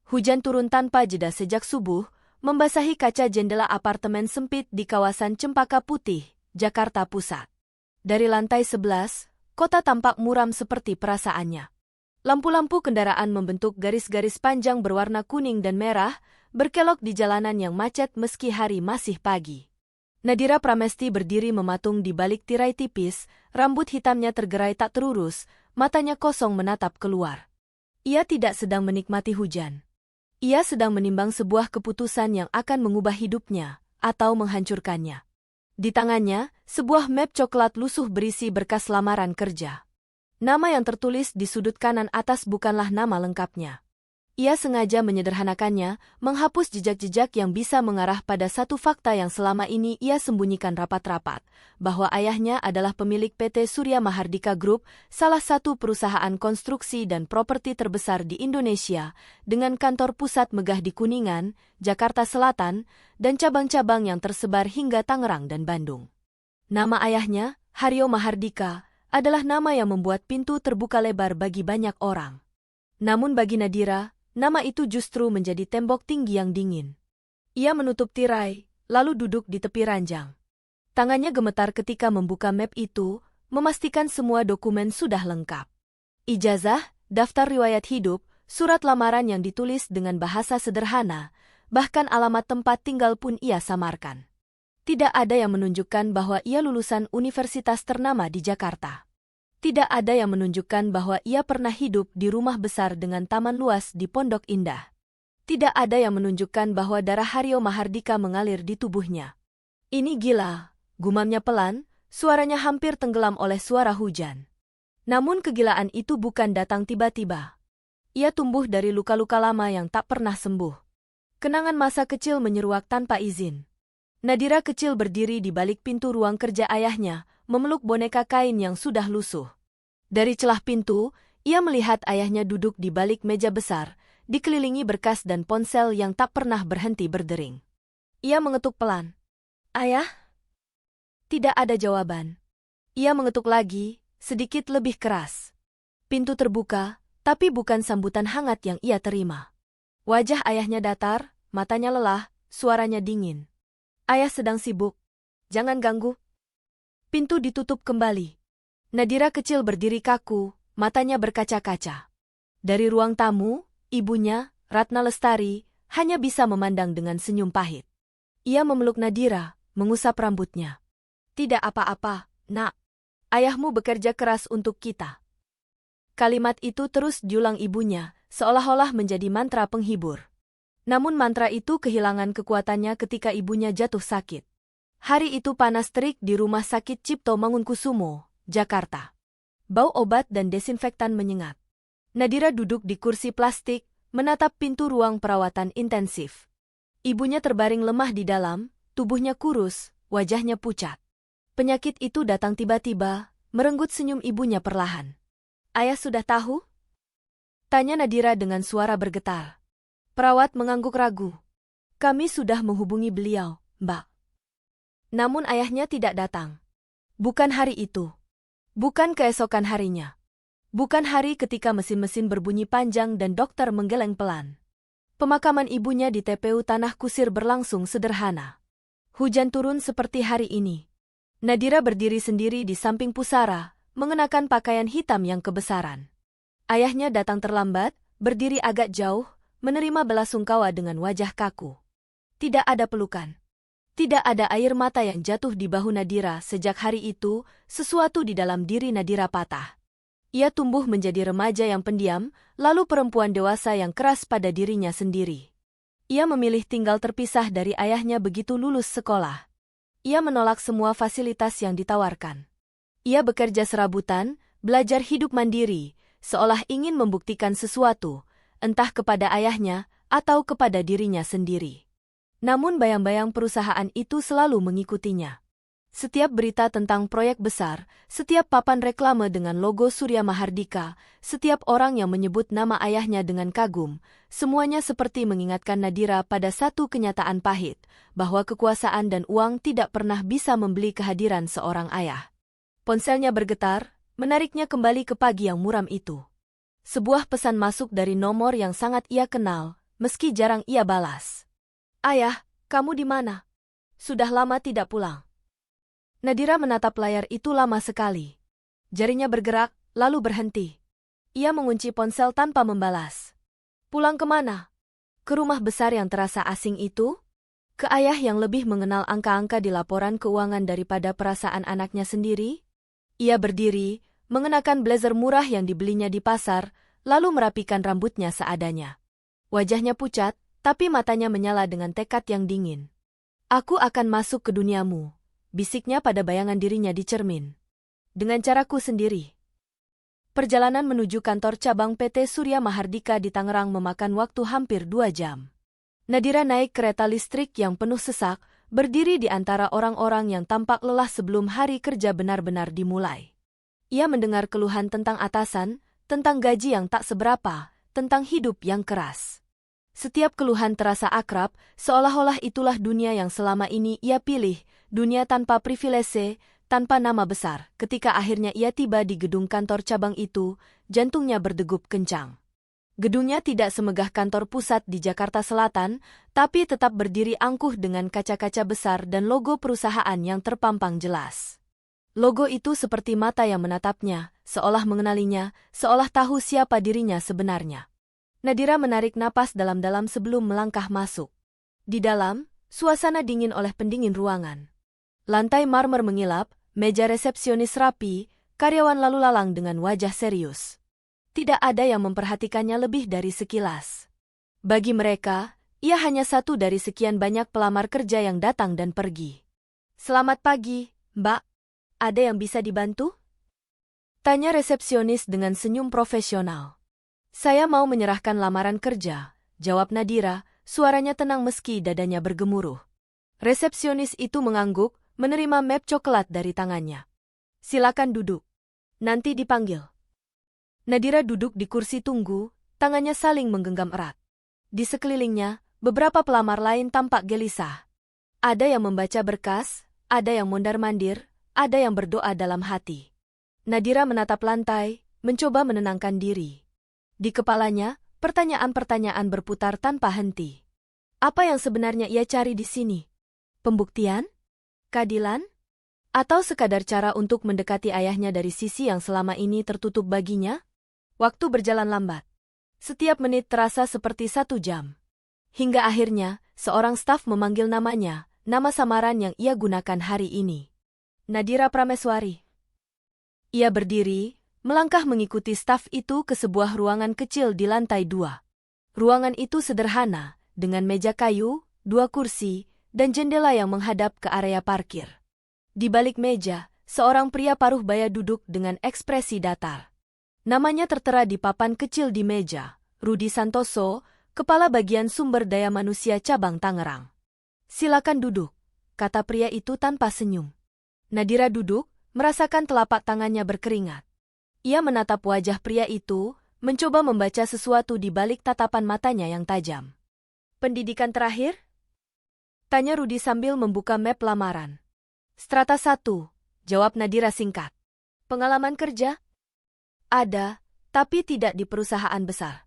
Hujan turun tanpa jeda sejak subuh, membasahi kaca jendela apartemen sempit di kawasan Cempaka Putih, Jakarta Pusat. Dari lantai 11, kota tampak muram seperti perasaannya. Lampu-lampu kendaraan membentuk garis-garis panjang berwarna kuning dan merah, berkelok di jalanan yang macet meski hari masih pagi. Nadira Pramesti berdiri mematung di balik tirai tipis, rambut hitamnya tergerai tak terurus, matanya kosong menatap keluar. Ia tidak sedang menikmati hujan. Ia sedang menimbang sebuah keputusan yang akan mengubah hidupnya, atau menghancurkannya. Di tangannya, sebuah map coklat lusuh berisi berkas lamaran kerja. Nama yang tertulis di sudut kanan atas bukanlah nama lengkapnya. Ia sengaja menyederhanakannya, menghapus jejak-jejak yang bisa mengarah pada satu fakta yang selama ini ia sembunyikan rapat-rapat, bahwa ayahnya adalah pemilik PT Surya Mahardika Group, salah satu perusahaan konstruksi dan properti terbesar di Indonesia, dengan kantor pusat megah di Kuningan, Jakarta Selatan, dan cabang-cabang yang tersebar hingga Tangerang dan Bandung. Nama ayahnya, Haryo Mahardika, adalah nama yang membuat pintu terbuka lebar bagi banyak orang. Namun bagi Nadira, nama itu justru menjadi tembok tinggi yang dingin. Ia menutup tirai, lalu duduk di tepi ranjang. Tangannya gemetar ketika membuka map itu, memastikan semua dokumen sudah lengkap. Ijazah, daftar riwayat hidup, surat lamaran yang ditulis dengan bahasa sederhana, bahkan alamat tempat tinggal pun ia samarkan. Tidak ada yang menunjukkan bahwa ia lulusan universitas ternama di Jakarta. Tidak ada yang menunjukkan bahwa ia pernah hidup di rumah besar dengan taman luas di Pondok Indah. Tidak ada yang menunjukkan bahwa darah Haryo Mahardika mengalir di tubuhnya. Ini gila, gumamnya pelan, suaranya hampir tenggelam oleh suara hujan. Namun kegilaan itu bukan datang tiba-tiba. Ia tumbuh dari luka-luka lama yang tak pernah sembuh. Kenangan masa kecil menyeruak tanpa izin. Nadira kecil berdiri di balik pintu ruang kerja ayahnya, memeluk boneka kain yang sudah lusuh. Dari celah pintu, ia melihat ayahnya duduk di balik meja besar, dikelilingi berkas dan ponsel yang tak pernah berhenti berdering. Ia mengetuk pelan. "Ayah?" Tidak ada jawaban. Ia mengetuk lagi, sedikit lebih keras. Pintu terbuka, tapi bukan sambutan hangat yang ia terima. Wajah ayahnya datar, matanya lelah, suaranya dingin. "Ayah sedang sibuk. Jangan ganggu." Pintu ditutup kembali. Nadira kecil berdiri kaku, matanya berkaca-kaca. Dari ruang tamu, ibunya, Ratna Lestari, hanya bisa memandang dengan senyum pahit. Ia memeluk Nadira, mengusap rambutnya. "Tidak apa-apa, Nak. Ayahmu bekerja keras untuk kita." Kalimat itu terus diulang ibunya, seolah-olah menjadi mantra penghibur. Namun mantra itu kehilangan kekuatannya ketika ibunya jatuh sakit. Hari itu panas terik di Rumah Sakit Cipto Mangunkusumo, Jakarta. Bau obat dan desinfektan menyengat. Nadira duduk di kursi plastik, menatap pintu ruang perawatan intensif. Ibunya terbaring lemah di dalam, tubuhnya kurus, wajahnya pucat. Penyakit itu datang tiba-tiba, merenggut senyum ibunya perlahan. "Ayah sudah tahu?" tanya Nadira dengan suara bergetar. Perawat mengangguk ragu. "Kami sudah menghubungi beliau, Mbak." Namun ayahnya tidak datang. Bukan hari itu. Bukan keesokan harinya. Bukan hari ketika mesin-mesin berbunyi panjang dan dokter menggeleng pelan. Pemakaman ibunya di TPU Tanah Kusir berlangsung sederhana. Hujan turun seperti hari ini. Nadira berdiri sendiri di samping pusara, mengenakan pakaian hitam yang kebesaran. Ayahnya datang terlambat, berdiri agak jauh, menerima belasungkawa dengan wajah kaku. Tidak ada pelukan. Tidak ada air mata yang jatuh di bahu Nadira sejak hari itu, sesuatu di dalam diri Nadira patah. Ia tumbuh menjadi remaja yang pendiam, lalu perempuan dewasa yang keras pada dirinya sendiri. Ia memilih tinggal terpisah dari ayahnya begitu lulus sekolah. Ia menolak semua fasilitas yang ditawarkan. Ia bekerja serabutan, belajar hidup mandiri, seolah ingin membuktikan sesuatu, entah kepada ayahnya atau kepada dirinya sendiri. Namun bayang-bayang perusahaan itu selalu mengikutinya. Setiap berita tentang proyek besar, setiap papan reklame dengan logo Surya Mahardika, setiap orang yang menyebut nama ayahnya dengan kagum, semuanya seperti mengingatkan Nadira pada satu kenyataan pahit, bahwa kekuasaan dan uang tidak pernah bisa membeli kehadiran seorang ayah. Ponselnya bergetar, menariknya kembali ke pagi yang muram itu. Sebuah pesan masuk dari nomor yang sangat ia kenal, meski jarang ia balas. "Ayah, kamu di mana? Sudah lama tidak pulang." Nadira menatap layar itu lama sekali. Jarinya bergerak, lalu berhenti. Ia mengunci ponsel tanpa membalas. "Pulang kemana? Ke rumah besar yang terasa asing itu? Ke ayah yang lebih mengenal angka-angka di laporan keuangan daripada perasaan anaknya sendiri?" Ia berdiri, mengenakan blazer murah yang dibelinya di pasar, lalu merapikan rambutnya seadanya. Wajahnya pucat, tapi matanya menyala dengan tekad yang dingin. "Aku akan masuk ke duniamu," bisiknya pada bayangan dirinya di cermin. "Dengan caraku sendiri." Perjalanan menuju kantor cabang PT Surya Mahardika di Tangerang memakan waktu hampir 2 jam. Nadira naik kereta listrik yang penuh sesak, berdiri di antara orang-orang yang tampak lelah sebelum hari kerja benar-benar dimulai. Ia mendengar keluhan tentang atasan, tentang gaji yang tak seberapa, tentang hidup yang keras. Setiap keluhan terasa akrab, seolah-olah itulah dunia yang selama ini ia pilih, dunia tanpa privilese, tanpa nama besar. Ketika akhirnya ia tiba di gedung kantor cabang itu, jantungnya berdegup kencang. Gedungnya tidak semegah kantor pusat di Jakarta Selatan, tapi tetap berdiri angkuh dengan kaca-kaca besar dan logo perusahaan yang terpampang jelas. Logo itu seperti mata yang menatapnya, seolah mengenalinya, seolah tahu siapa dirinya sebenarnya. Nadira menarik napas dalam-dalam sebelum melangkah masuk. Di dalam, suasana dingin oleh pendingin ruangan. Lantai marmer mengilap, meja resepsionis rapi, karyawan lalu lalang dengan wajah serius. Tidak ada yang memperhatikannya lebih dari sekilas. Bagi mereka, ia hanya satu dari sekian banyak pelamar kerja yang datang dan pergi. "Selamat pagi, Mbak. Ada yang bisa dibantu?" tanya resepsionis dengan senyum profesional. "Saya mau menyerahkan lamaran kerja," jawab Nadira, suaranya tenang meski dadanya bergemuruh. Resepsionis itu mengangguk, menerima map coklat dari tangannya. "Silakan duduk. Nanti dipanggil." Nadira duduk di kursi tunggu, tangannya saling menggenggam erat. Di sekelilingnya, beberapa pelamar lain tampak gelisah. Ada yang membaca berkas, ada yang mondar-mandir, ada yang berdoa dalam hati. Nadira menatap lantai, mencoba menenangkan diri. Di kepalanya, pertanyaan-pertanyaan berputar tanpa henti. Apa yang sebenarnya ia cari di sini? Pembuktian? Keadilan? Atau sekadar cara untuk mendekati ayahnya dari sisi yang selama ini tertutup baginya? Waktu berjalan lambat. Setiap menit terasa seperti 1 jam. Hingga akhirnya, seorang staf memanggil namanya, nama samaran yang ia gunakan hari ini. "Nadira Prameswari." Ia berdiri, melangkah mengikuti staf itu ke sebuah ruangan kecil di lantai 2. Ruangan itu sederhana, dengan meja kayu, 2 kursi, dan jendela yang menghadap ke area parkir. Di balik meja, seorang pria paruh baya duduk dengan ekspresi datar. Namanya tertera di papan kecil di meja, Rudi Santoso, Kepala Bagian Sumber Daya Manusia Cabang Tangerang. "Silakan duduk," kata pria itu tanpa senyum. Nadira duduk, merasakan telapak tangannya berkeringat. Ia menatap wajah pria itu, mencoba membaca sesuatu di balik tatapan matanya yang tajam. "Pendidikan terakhir?" tanya Rudi sambil membuka map lamaran. "Strata 1, jawab Nadira singkat. "Pengalaman kerja?" "Ada, tapi tidak di perusahaan besar."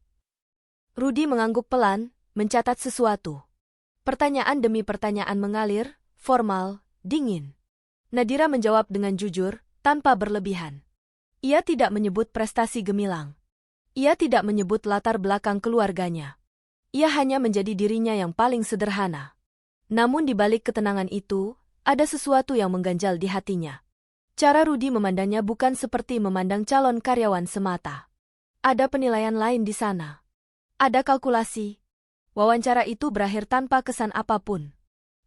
Rudi mengangguk pelan, mencatat sesuatu. Pertanyaan demi pertanyaan mengalir, formal, dingin. Nadira menjawab dengan jujur, tanpa berlebihan. Ia tidak menyebut prestasi gemilang. Ia tidak menyebut latar belakang keluarganya. Ia hanya menjadi dirinya yang paling sederhana. Namun di balik ketenangan itu, ada sesuatu yang mengganjal di hatinya. Cara Rudi memandangnya bukan seperti memandang calon karyawan semata. Ada penilaian lain di sana. Ada kalkulasi. Wawancara itu berakhir tanpa kesan apapun.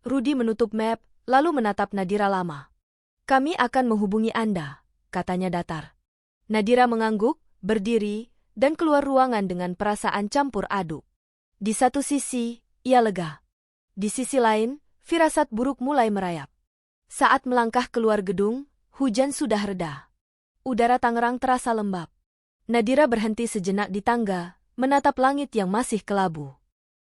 Rudi menutup map, lalu menatap Nadira lama. "Kami akan menghubungi Anda," katanya datar. Nadira mengangguk, berdiri, dan keluar ruangan dengan perasaan campur aduk. Di satu sisi, ia lega. Di sisi lain, firasat buruk mulai merayap. Saat melangkah keluar gedung, hujan sudah reda. Udara Tangerang terasa lembab. Nadira berhenti sejenak di tangga, menatap langit yang masih kelabu.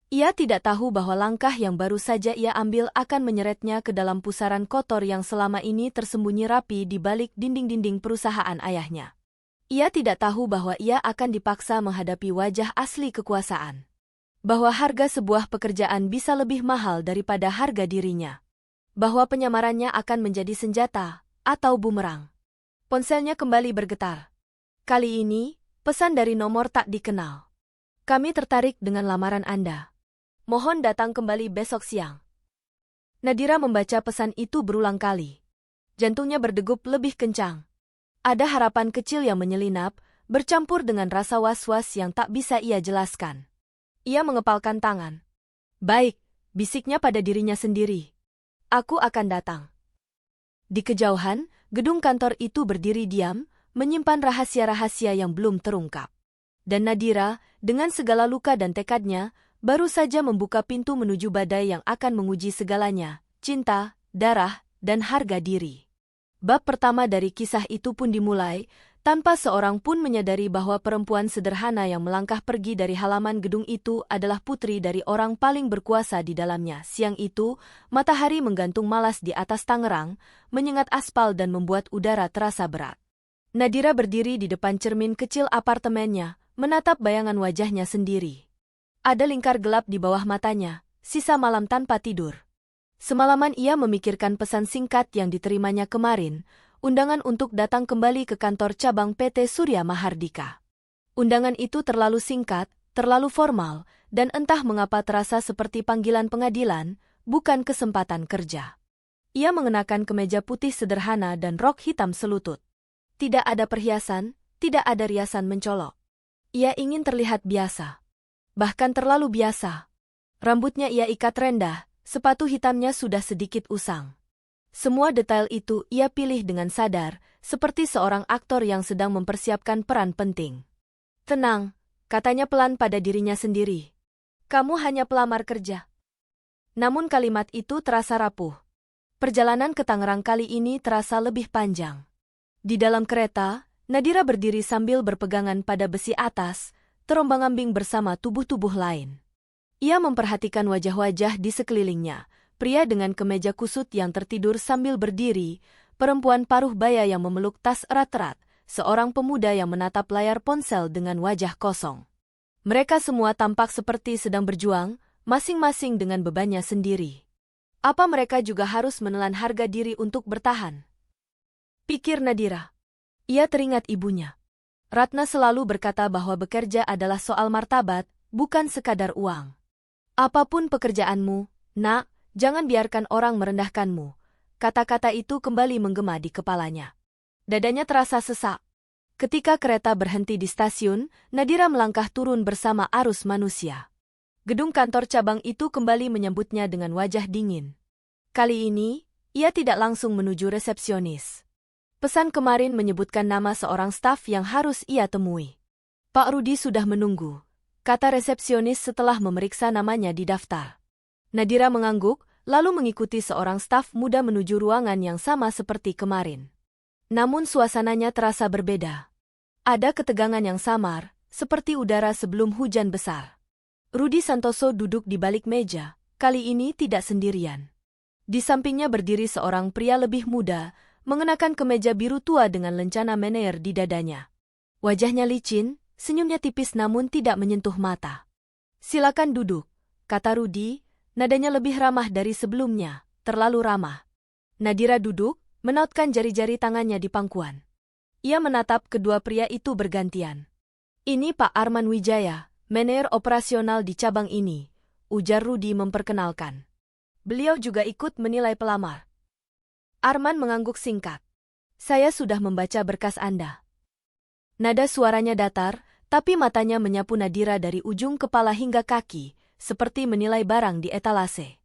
Ia tidak tahu bahwa langkah yang baru saja ia ambil akan menyeretnya ke dalam pusaran kotor yang selama ini tersembunyi rapi di balik dinding-dinding perusahaan ayahnya. Ia tidak tahu bahwa ia akan dipaksa menghadapi wajah asli kekuasaan. Bahwa harga sebuah pekerjaan bisa lebih mahal daripada harga dirinya. Bahwa penyamarannya akan menjadi senjata atau bumerang. Ponselnya kembali bergetar. Kali ini, pesan dari nomor tak dikenal. Kami tertarik dengan lamaran Anda. Mohon datang kembali besok siang. Nadira membaca pesan itu berulang kali. Jantungnya berdegup lebih kencang. Ada harapan kecil yang menyelinap, bercampur dengan rasa was-was yang tak bisa ia jelaskan. Ia mengepalkan tangan. Baik, bisiknya pada dirinya sendiri. Aku akan datang. Di kejauhan, gedung kantor itu berdiri diam, menyimpan rahasia-rahasia yang belum terungkap. Dan Nadira, dengan segala luka dan tekadnya, baru saja membuka pintu menuju badai yang akan menguji segalanya, cinta, darah, dan harga diri. Bab pertama dari kisah itu pun dimulai, tanpa seorang pun menyadari bahwa perempuan sederhana yang melangkah pergi dari halaman gedung itu adalah putri dari orang paling berkuasa di dalamnya. Siang itu, matahari menggantung malas di atas Tangerang, menyengat aspal dan membuat udara terasa berat. Nadira berdiri di depan cermin kecil apartemennya, menatap bayangan wajahnya sendiri. Ada lingkar gelap di bawah matanya, sisa malam tanpa tidur. Semalaman ia memikirkan pesan singkat yang diterimanya kemarin, undangan untuk datang kembali ke kantor cabang PT Surya Mahardika. Undangan itu terlalu singkat, terlalu formal, dan entah mengapa terasa seperti panggilan pengadilan, bukan kesempatan kerja. Ia mengenakan kemeja putih sederhana dan rok hitam selutut. Tidak ada perhiasan, tidak ada riasan mencolok. Ia ingin terlihat biasa. Bahkan terlalu biasa. Rambutnya ia ikat rendah, sepatu hitamnya sudah sedikit usang. Semua detail itu ia pilih dengan sadar, seperti seorang aktor yang sedang mempersiapkan peran penting. Tenang, katanya pelan pada dirinya sendiri. Kamu hanya pelamar kerja. Namun kalimat itu terasa rapuh. Perjalanan ke Tangerang kali ini terasa lebih panjang. Di dalam kereta, Nadira berdiri sambil berpegangan pada besi atas, terombang-ambing bersama tubuh-tubuh lain. Ia memperhatikan wajah-wajah di sekelilingnya, pria dengan kemeja kusut yang tertidur sambil berdiri, perempuan paruh baya yang memeluk tas erat-erat, seorang pemuda yang menatap layar ponsel dengan wajah kosong. Mereka semua tampak seperti sedang berjuang, masing-masing dengan bebannya sendiri. Apa mereka juga harus menelan harga diri untuk bertahan? Pikir Nadira. Ia teringat ibunya. Ratna selalu berkata bahwa bekerja adalah soal martabat, bukan sekadar uang. Apapun pekerjaanmu, nak, jangan biarkan orang merendahkanmu. Kata-kata itu kembali menggema di kepalanya. Dadanya terasa sesak. Ketika kereta berhenti di stasiun, Nadira melangkah turun bersama arus manusia. Gedung kantor cabang itu kembali menyambutnya dengan wajah dingin. Kali ini, ia tidak langsung menuju resepsionis. Pesan kemarin menyebutkan nama seorang staf yang harus ia temui. Pak Rudi sudah menunggu, kata resepsionis setelah memeriksa namanya di daftar. Nadira mengangguk, lalu mengikuti seorang staf muda menuju ruangan yang sama seperti kemarin. Namun suasananya terasa berbeda. Ada ketegangan yang samar, seperti udara sebelum hujan besar. Rudi Santoso duduk di balik meja, kali ini tidak sendirian. Di sampingnya berdiri seorang pria lebih muda, mengenakan kemeja biru tua dengan lencana Menier di dadanya. Wajahnya licin, senyumnya tipis namun tidak menyentuh mata. Silakan duduk, kata Rudi, nadanya lebih ramah dari sebelumnya, terlalu ramah. Nadira duduk, menautkan jari-jari tangannya di pangkuan. Ia menatap kedua pria itu bergantian. Ini Pak Arman Wijaya, Manajer operasional di cabang ini, ujar Rudi memperkenalkan. Beliau juga ikut menilai pelamar. Arman mengangguk singkat. Saya sudah membaca berkas Anda. Nada suaranya datar, tapi matanya menyapu Nadira dari ujung kepala hingga kaki, seperti menilai barang di etalase.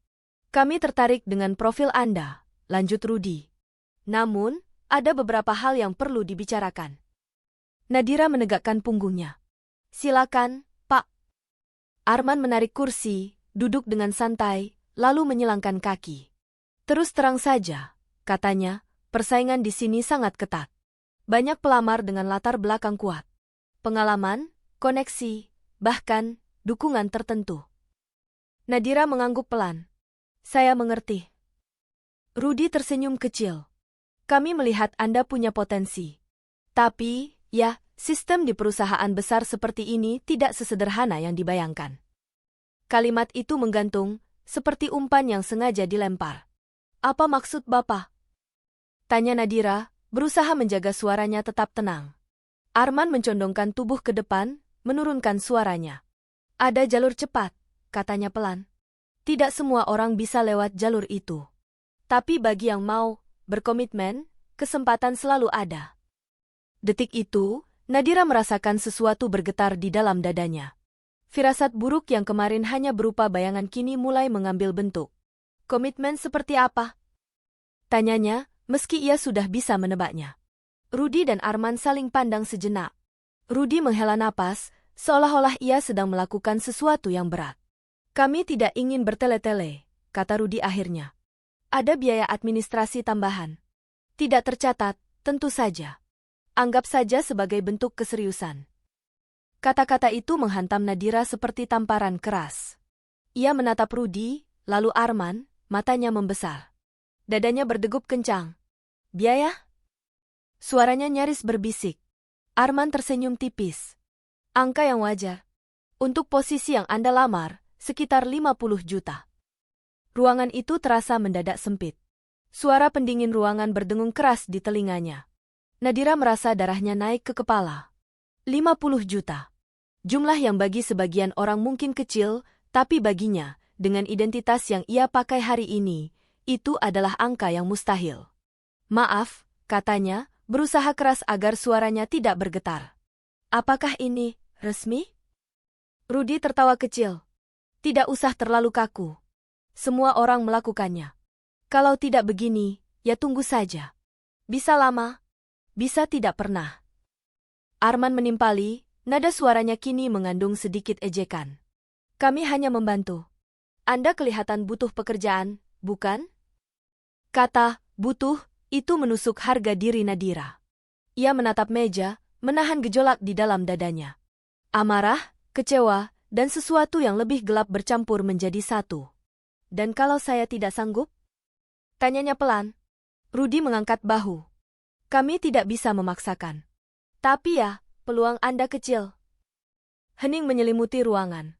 Kami tertarik dengan profil Anda, lanjut Rudi. Namun, ada beberapa hal yang perlu dibicarakan. Nadira menegakkan punggungnya. Silakan, Pak. Arman menarik kursi, duduk dengan santai, lalu menyilangkan kaki. Terus terang saja, katanya, persaingan di sini sangat ketat. Banyak pelamar dengan latar belakang kuat. Pengalaman, koneksi, bahkan dukungan tertentu. Nadira mengangguk pelan. Saya mengerti. Rudi tersenyum kecil. Kami melihat Anda punya potensi. Tapi, ya, sistem di perusahaan besar seperti ini tidak sesederhana yang dibayangkan. Kalimat itu menggantung, seperti umpan yang sengaja dilempar. Apa maksud Bapak? Tanya Nadira, berusaha menjaga suaranya tetap tenang. Arman mencondongkan tubuh ke depan, menurunkan suaranya. Ada jalur cepat, katanya pelan. Tidak semua orang bisa lewat jalur itu. Tapi bagi yang mau berkomitmen, kesempatan selalu ada. Detik itu, Nadira merasakan sesuatu bergetar di dalam dadanya. Firasat buruk yang kemarin hanya berupa bayangan kini mulai mengambil bentuk. Komitmen seperti apa? Tanyanya, meski ia sudah bisa menebaknya. Rudy dan Arman saling pandang sejenak. Rudy menghela napas, seolah-olah ia sedang melakukan sesuatu yang berat. Kami tidak ingin bertele-tele, kata Rudy akhirnya. Ada biaya administrasi tambahan. Tidak tercatat, tentu saja. Anggap saja sebagai bentuk keseriusan. Kata-kata itu menghantam Nadira seperti tamparan keras. Ia menatap Rudy, lalu Arman, matanya membesar. Dadanya berdegup kencang. Biaya? Suaranya nyaris berbisik. Arman tersenyum tipis. Angka yang wajar. Untuk posisi yang Anda lamar, sekitar 50 juta. Ruangan itu terasa mendadak sempit. Suara pendingin ruangan berdengung keras di telinganya. Nadira merasa darahnya naik ke kepala. 50 juta. Jumlah yang bagi sebagian orang mungkin kecil, tapi baginya, dengan identitas yang ia pakai hari ini, itu adalah angka yang mustahil. Maaf, katanya, berusaha keras agar suaranya tidak bergetar. Apakah ini resmi? Rudy tertawa kecil. Tidak usah terlalu kaku. Semua orang melakukannya. Kalau tidak begini, ya tunggu saja. Bisa lama, bisa tidak pernah. Arman menimpali, nada suaranya kini mengandung sedikit ejekan. Kami hanya membantu. Anda kelihatan butuh pekerjaan, bukan? Kata, butuh, itu menusuk harga diri Nadira. Ia menatap meja, menahan gejolak di dalam dadanya. Amarah, kecewa, dan sesuatu yang lebih gelap bercampur menjadi satu. Dan kalau saya tidak sanggup? Tanyanya pelan. Rudy mengangkat bahu. Kami tidak bisa memaksakan. Tapi ya, peluang Anda kecil. Hening menyelimuti ruangan.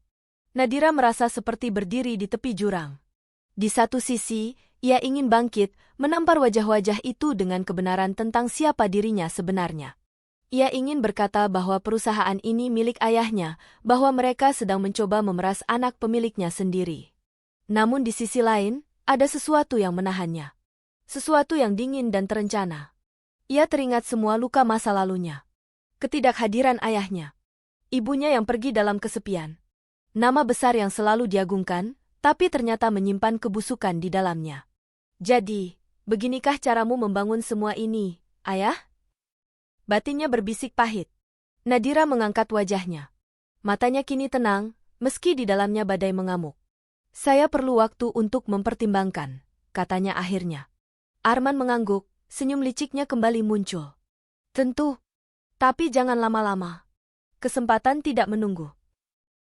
Nadira merasa seperti berdiri di tepi jurang. Di satu sisi, ia ingin bangkit, menampar wajah-wajah itu dengan kebenaran tentang siapa dirinya sebenarnya. Ia ingin berkata bahwa perusahaan ini milik ayahnya, bahwa mereka sedang mencoba memeras anak pemiliknya sendiri. Namun di sisi lain, ada sesuatu yang menahannya. Sesuatu yang dingin dan terencana. Ia teringat semua luka masa lalunya. Ketidakhadiran ayahnya. Ibunya yang pergi dalam kesepian. Nama besar yang selalu diagungkan, tapi ternyata menyimpan kebusukan di dalamnya. Jadi, beginikah caramu membangun semua ini, ayah? Batinnya berbisik pahit. Nadira mengangkat wajahnya. Matanya kini tenang, meski di dalamnya badai mengamuk. Saya perlu waktu untuk mempertimbangkan, katanya akhirnya. Arman mengangguk, senyum liciknya kembali muncul. Tentu. Tapi jangan lama-lama. Kesempatan tidak menunggu.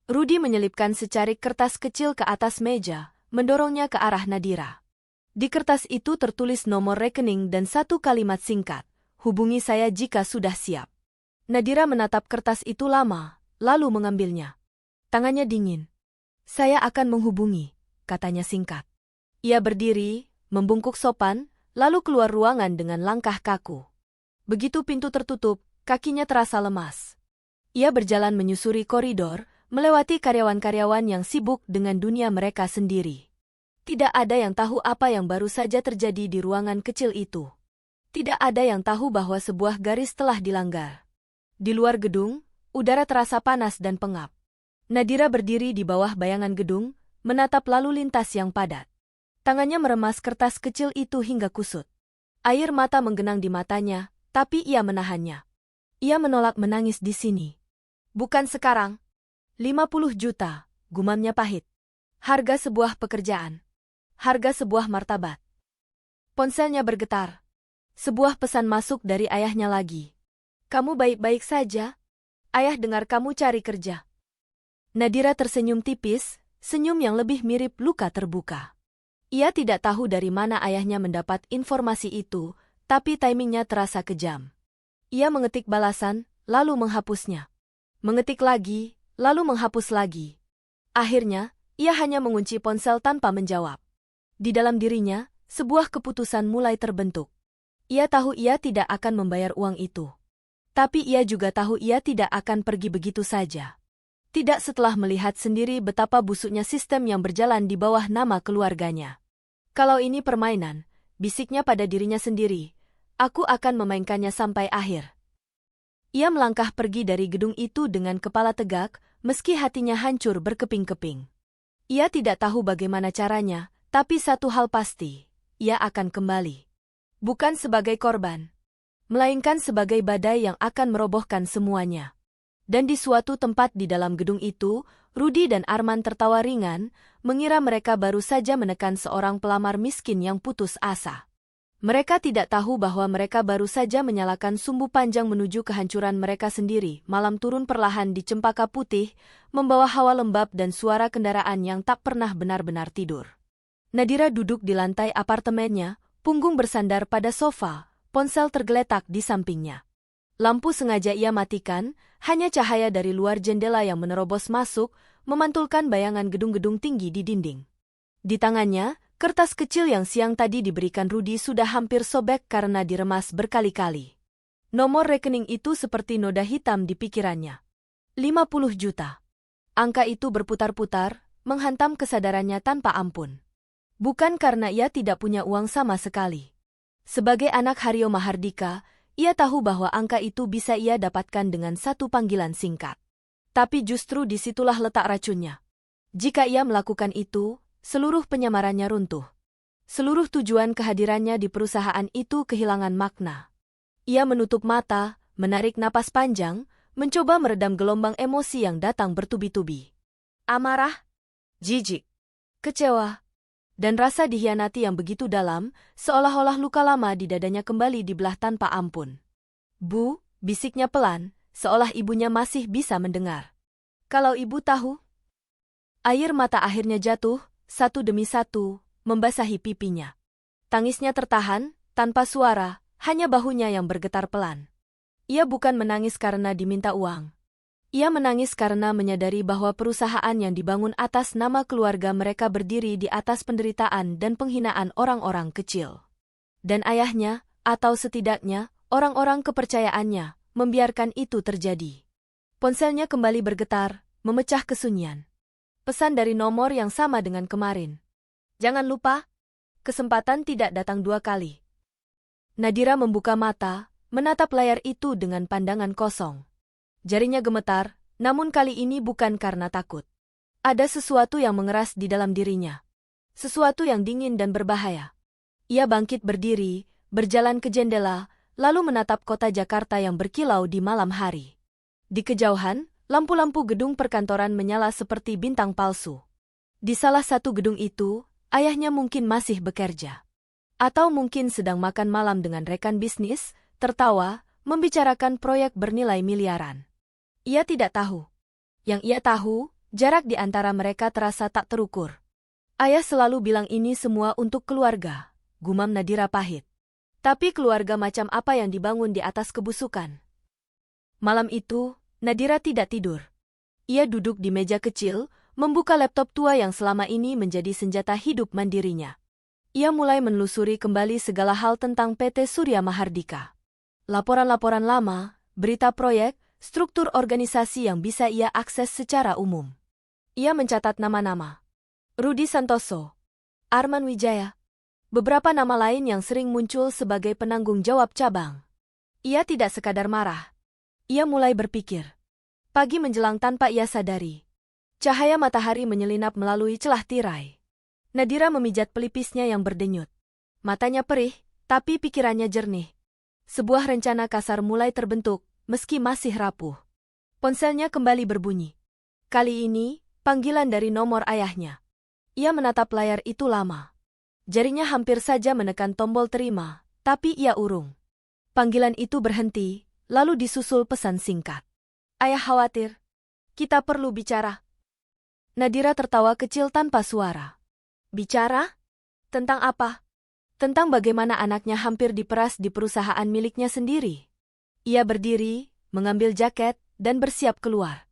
Rudy menyelipkan secarik kertas kecil ke atas meja, mendorongnya ke arah Nadira. Di kertas itu tertulis nomor rekening dan satu kalimat singkat, hubungi saya jika sudah siap. Nadira menatap kertas itu lama, lalu mengambilnya. Tangannya dingin. Saya akan menghubungi, katanya singkat. Ia berdiri, membungkuk sopan, lalu keluar ruangan dengan langkah kaku. Begitu pintu tertutup, kakinya terasa lemas. Ia berjalan menyusuri koridor, melewati karyawan-karyawan yang sibuk dengan dunia mereka sendiri. Tidak ada yang tahu apa yang baru saja terjadi di ruangan kecil itu. Tidak ada yang tahu bahwa sebuah garis telah dilanggar. Di luar gedung, udara terasa panas dan pengap. Nadira berdiri di bawah bayangan gedung, menatap lalu lintas yang padat. Tangannya meremas kertas kecil itu hingga kusut. Air mata menggenang di matanya, tapi ia menahannya. Ia menolak menangis di sini. Bukan sekarang. 50 juta, gumamnya pahit. Harga sebuah pekerjaan. Harga sebuah martabat. Ponselnya bergetar. Sebuah pesan masuk dari ayahnya lagi. Kamu baik-baik saja? Ayah dengar kamu cari kerja. Nadira tersenyum tipis, senyum yang lebih mirip luka terbuka. Ia tidak tahu dari mana ayahnya mendapat informasi itu, tapi timingnya terasa kejam. Ia mengetik balasan, lalu menghapusnya. Mengetik lagi, lalu menghapus lagi. Akhirnya, Ia hanya mengunci ponsel tanpa menjawab. Di dalam dirinya, sebuah keputusan mulai terbentuk. Ia tahu ia tidak akan membayar uang itu. Tapi ia juga tahu ia tidak akan pergi begitu saja. Tidak setelah melihat sendiri betapa busuknya sistem yang berjalan di bawah nama keluarganya. Kalau ini permainan, bisiknya pada dirinya sendiri, aku akan memainkannya sampai akhir. Ia melangkah pergi dari gedung itu dengan kepala tegak, meski hatinya hancur berkeping-keping. Ia tidak tahu bagaimana caranya, tapi satu hal pasti, ia akan kembali. Bukan sebagai korban, melainkan sebagai badai yang akan merobohkan semuanya. Dan di suatu tempat di dalam gedung itu, Rudy dan Arman tertawa ringan, mengira mereka baru saja menekan seorang pelamar miskin yang putus asa. Mereka tidak tahu bahwa mereka baru saja menyalakan sumbu panjang menuju kehancuran mereka sendiri. Malam turun perlahan di Cempaka Putih, membawa hawa lembab dan suara kendaraan yang tak pernah benar-benar tidur. Nadira duduk di lantai apartemennya, punggung bersandar pada sofa, ponsel tergeletak di sampingnya. Lampu sengaja ia matikan, hanya cahaya dari luar jendela yang menerobos masuk, memantulkan bayangan gedung-gedung tinggi di dinding. Di tangannya, kertas kecil yang siang tadi diberikan Rudy sudah hampir sobek karena diremas berkali-kali. Nomor rekening itu seperti noda hitam di pikirannya. 50 juta. Angka itu berputar-putar, menghantam kesadarannya tanpa ampun. Bukan karena ia tidak punya uang sama sekali. Sebagai anak Haryo Mahardika, ia tahu bahwa angka itu bisa ia dapatkan dengan satu panggilan singkat. Tapi justru disitulah letak racunnya. Jika ia melakukan itu, seluruh penyamarannya runtuh. Seluruh tujuan kehadirannya di perusahaan itu kehilangan makna. Ia menutup mata, menarik napas panjang, mencoba meredam gelombang emosi yang datang bertubi-tubi. Amarah, jijik, kecewa, dan rasa dikhianati yang begitu dalam, seolah-olah luka lama di dadanya kembali dibelah tanpa ampun. Bu, bisiknya pelan, seolah ibunya masih bisa mendengar. Kalau ibu tahu? Air mata akhirnya jatuh, satu demi satu, membasahi pipinya. Tangisnya tertahan, tanpa suara, hanya bahunya yang bergetar pelan. Ia bukan menangis karena diminta uang. Ia menangis karena menyadari bahwa perusahaan yang dibangun atas nama keluarga mereka berdiri di atas penderitaan dan penghinaan orang-orang kecil. Dan ayahnya, atau setidaknya, orang-orang kepercayaannya, membiarkan itu terjadi. Ponselnya kembali bergetar, memecah kesunyian. Pesan dari nomor yang sama dengan kemarin. Jangan lupa, kesempatan tidak datang dua kali. Nadira membuka mata, menatap layar itu dengan pandangan kosong. Jarinya gemetar, namun kali ini bukan karena takut. Ada sesuatu yang mengeras di dalam dirinya. Sesuatu yang dingin dan berbahaya. Ia bangkit berdiri, berjalan ke jendela, lalu menatap kota Jakarta yang berkilau di malam hari. Di kejauhan, lampu-lampu gedung perkantoran menyala seperti bintang palsu. Di salah satu gedung itu, ayahnya mungkin masih bekerja. Atau mungkin sedang makan malam dengan rekan bisnis, tertawa, membicarakan proyek bernilai miliaran. Ia tidak tahu. Yang ia tahu, jarak di antara mereka terasa tak terukur. Ayah selalu bilang ini semua untuk keluarga, gumam Nadira pahit. Tapi keluarga macam apa yang dibangun di atas kebusukan? Malam itu, Nadira tidak tidur. Ia duduk di meja kecil, membuka laptop tua yang selama ini menjadi senjata hidup mandirinya. Ia mulai menelusuri kembali segala hal tentang PT Surya Mahardika. Laporan-laporan lama, berita proyek, struktur organisasi yang bisa ia akses secara umum. Ia mencatat nama-nama. Rudy Santoso, Arman Wijaya, beberapa nama lain yang sering muncul sebagai penanggung jawab cabang. Ia tidak sekadar marah. Ia mulai berpikir. Pagi menjelang tanpa ia sadari. Cahaya matahari menyelinap melalui celah tirai. Nadira memijat pelipisnya yang berdenyut. Matanya perih, tapi pikirannya jernih. Sebuah rencana kasar mulai terbentuk, meski masih rapuh. Ponselnya kembali berbunyi. Kali ini, panggilan dari nomor ayahnya. Ia menatap layar itu lama. Jarinya hampir saja menekan tombol terima, tapi ia urung. Panggilan itu berhenti, lalu disusul pesan singkat. Ayah khawatir. Kita perlu bicara. Nadira tertawa kecil tanpa suara. Bicara? Tentang apa? Tentang bagaimana anaknya hampir diperas di perusahaan miliknya sendiri. Ia berdiri, mengambil jaket, dan bersiap keluar.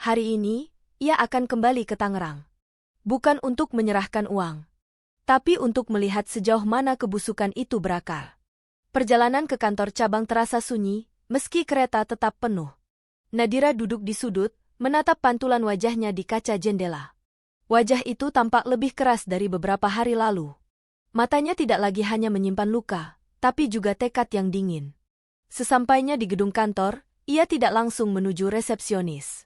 Hari ini, ia akan kembali ke Tangerang. Bukan untuk menyerahkan uang, tapi untuk melihat sejauh mana kebusukan itu berakar. Perjalanan ke kantor cabang terasa sunyi, meski kereta tetap penuh. Nadira duduk di sudut, menatap pantulan wajahnya di kaca jendela. Wajah itu tampak lebih keras dari beberapa hari lalu. Matanya tidak lagi hanya menyimpan luka, tapi juga tekad yang dingin. Sesampainya di gedung kantor, ia tidak langsung menuju resepsionis.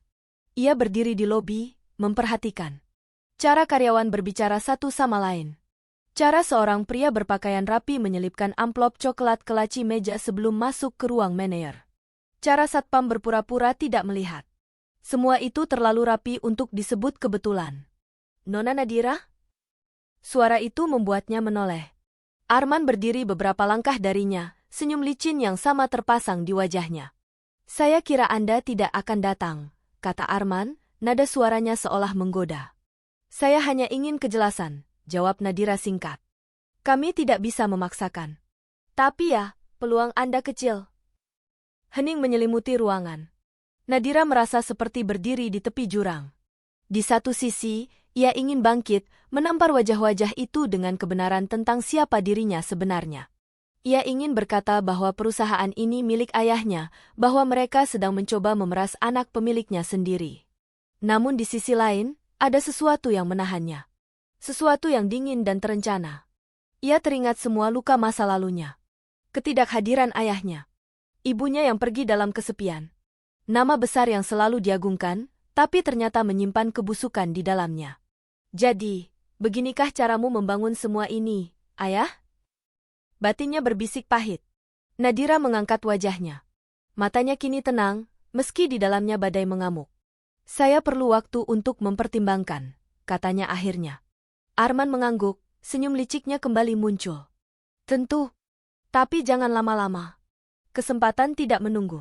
Ia berdiri di lobi, memperhatikan cara karyawan berbicara satu sama lain. Cara seorang pria berpakaian rapi menyelipkan amplop coklat ke laci meja sebelum masuk ke ruang manajer. Cara satpam berpura-pura tidak melihat. Semua itu terlalu rapi untuk disebut kebetulan. Nona Nadira? Suara itu membuatnya menoleh. Arman berdiri beberapa langkah darinya, senyum licin yang sama terpasang di wajahnya. Saya kira Anda tidak akan datang, kata Arman, nada suaranya seolah menggoda. Saya hanya ingin kejelasan, jawab Nadira singkat. Kami tidak bisa memaksakan. Tapi ya, peluang Anda kecil. Hening menyelimuti ruangan. Nadira merasa seperti berdiri di tepi jurang. Di satu sisi, ia ingin bangkit, menampar wajah-wajah itu dengan kebenaran tentang siapa dirinya sebenarnya. Ia ingin berkata bahwa perusahaan ini milik ayahnya, bahwa mereka sedang mencoba memeras anak pemiliknya sendiri. Namun di sisi lain, ada sesuatu yang menahannya. Sesuatu yang dingin dan terencana. Ia teringat semua luka masa lalunya. Ketidakhadiran ayahnya. Ibunya yang pergi dalam kesepian. Nama besar yang selalu diagungkan, tapi ternyata menyimpan kebusukan di dalamnya. Jadi, beginikah caramu membangun semua ini, ayah? Batinnya berbisik pahit. Nadira mengangkat wajahnya. Matanya kini tenang, meski di dalamnya badai mengamuk. Saya perlu waktu untuk mempertimbangkan, katanya akhirnya. Arman mengangguk, senyum liciknya kembali muncul. Tentu. Tapi jangan lama-lama. Kesempatan tidak menunggu.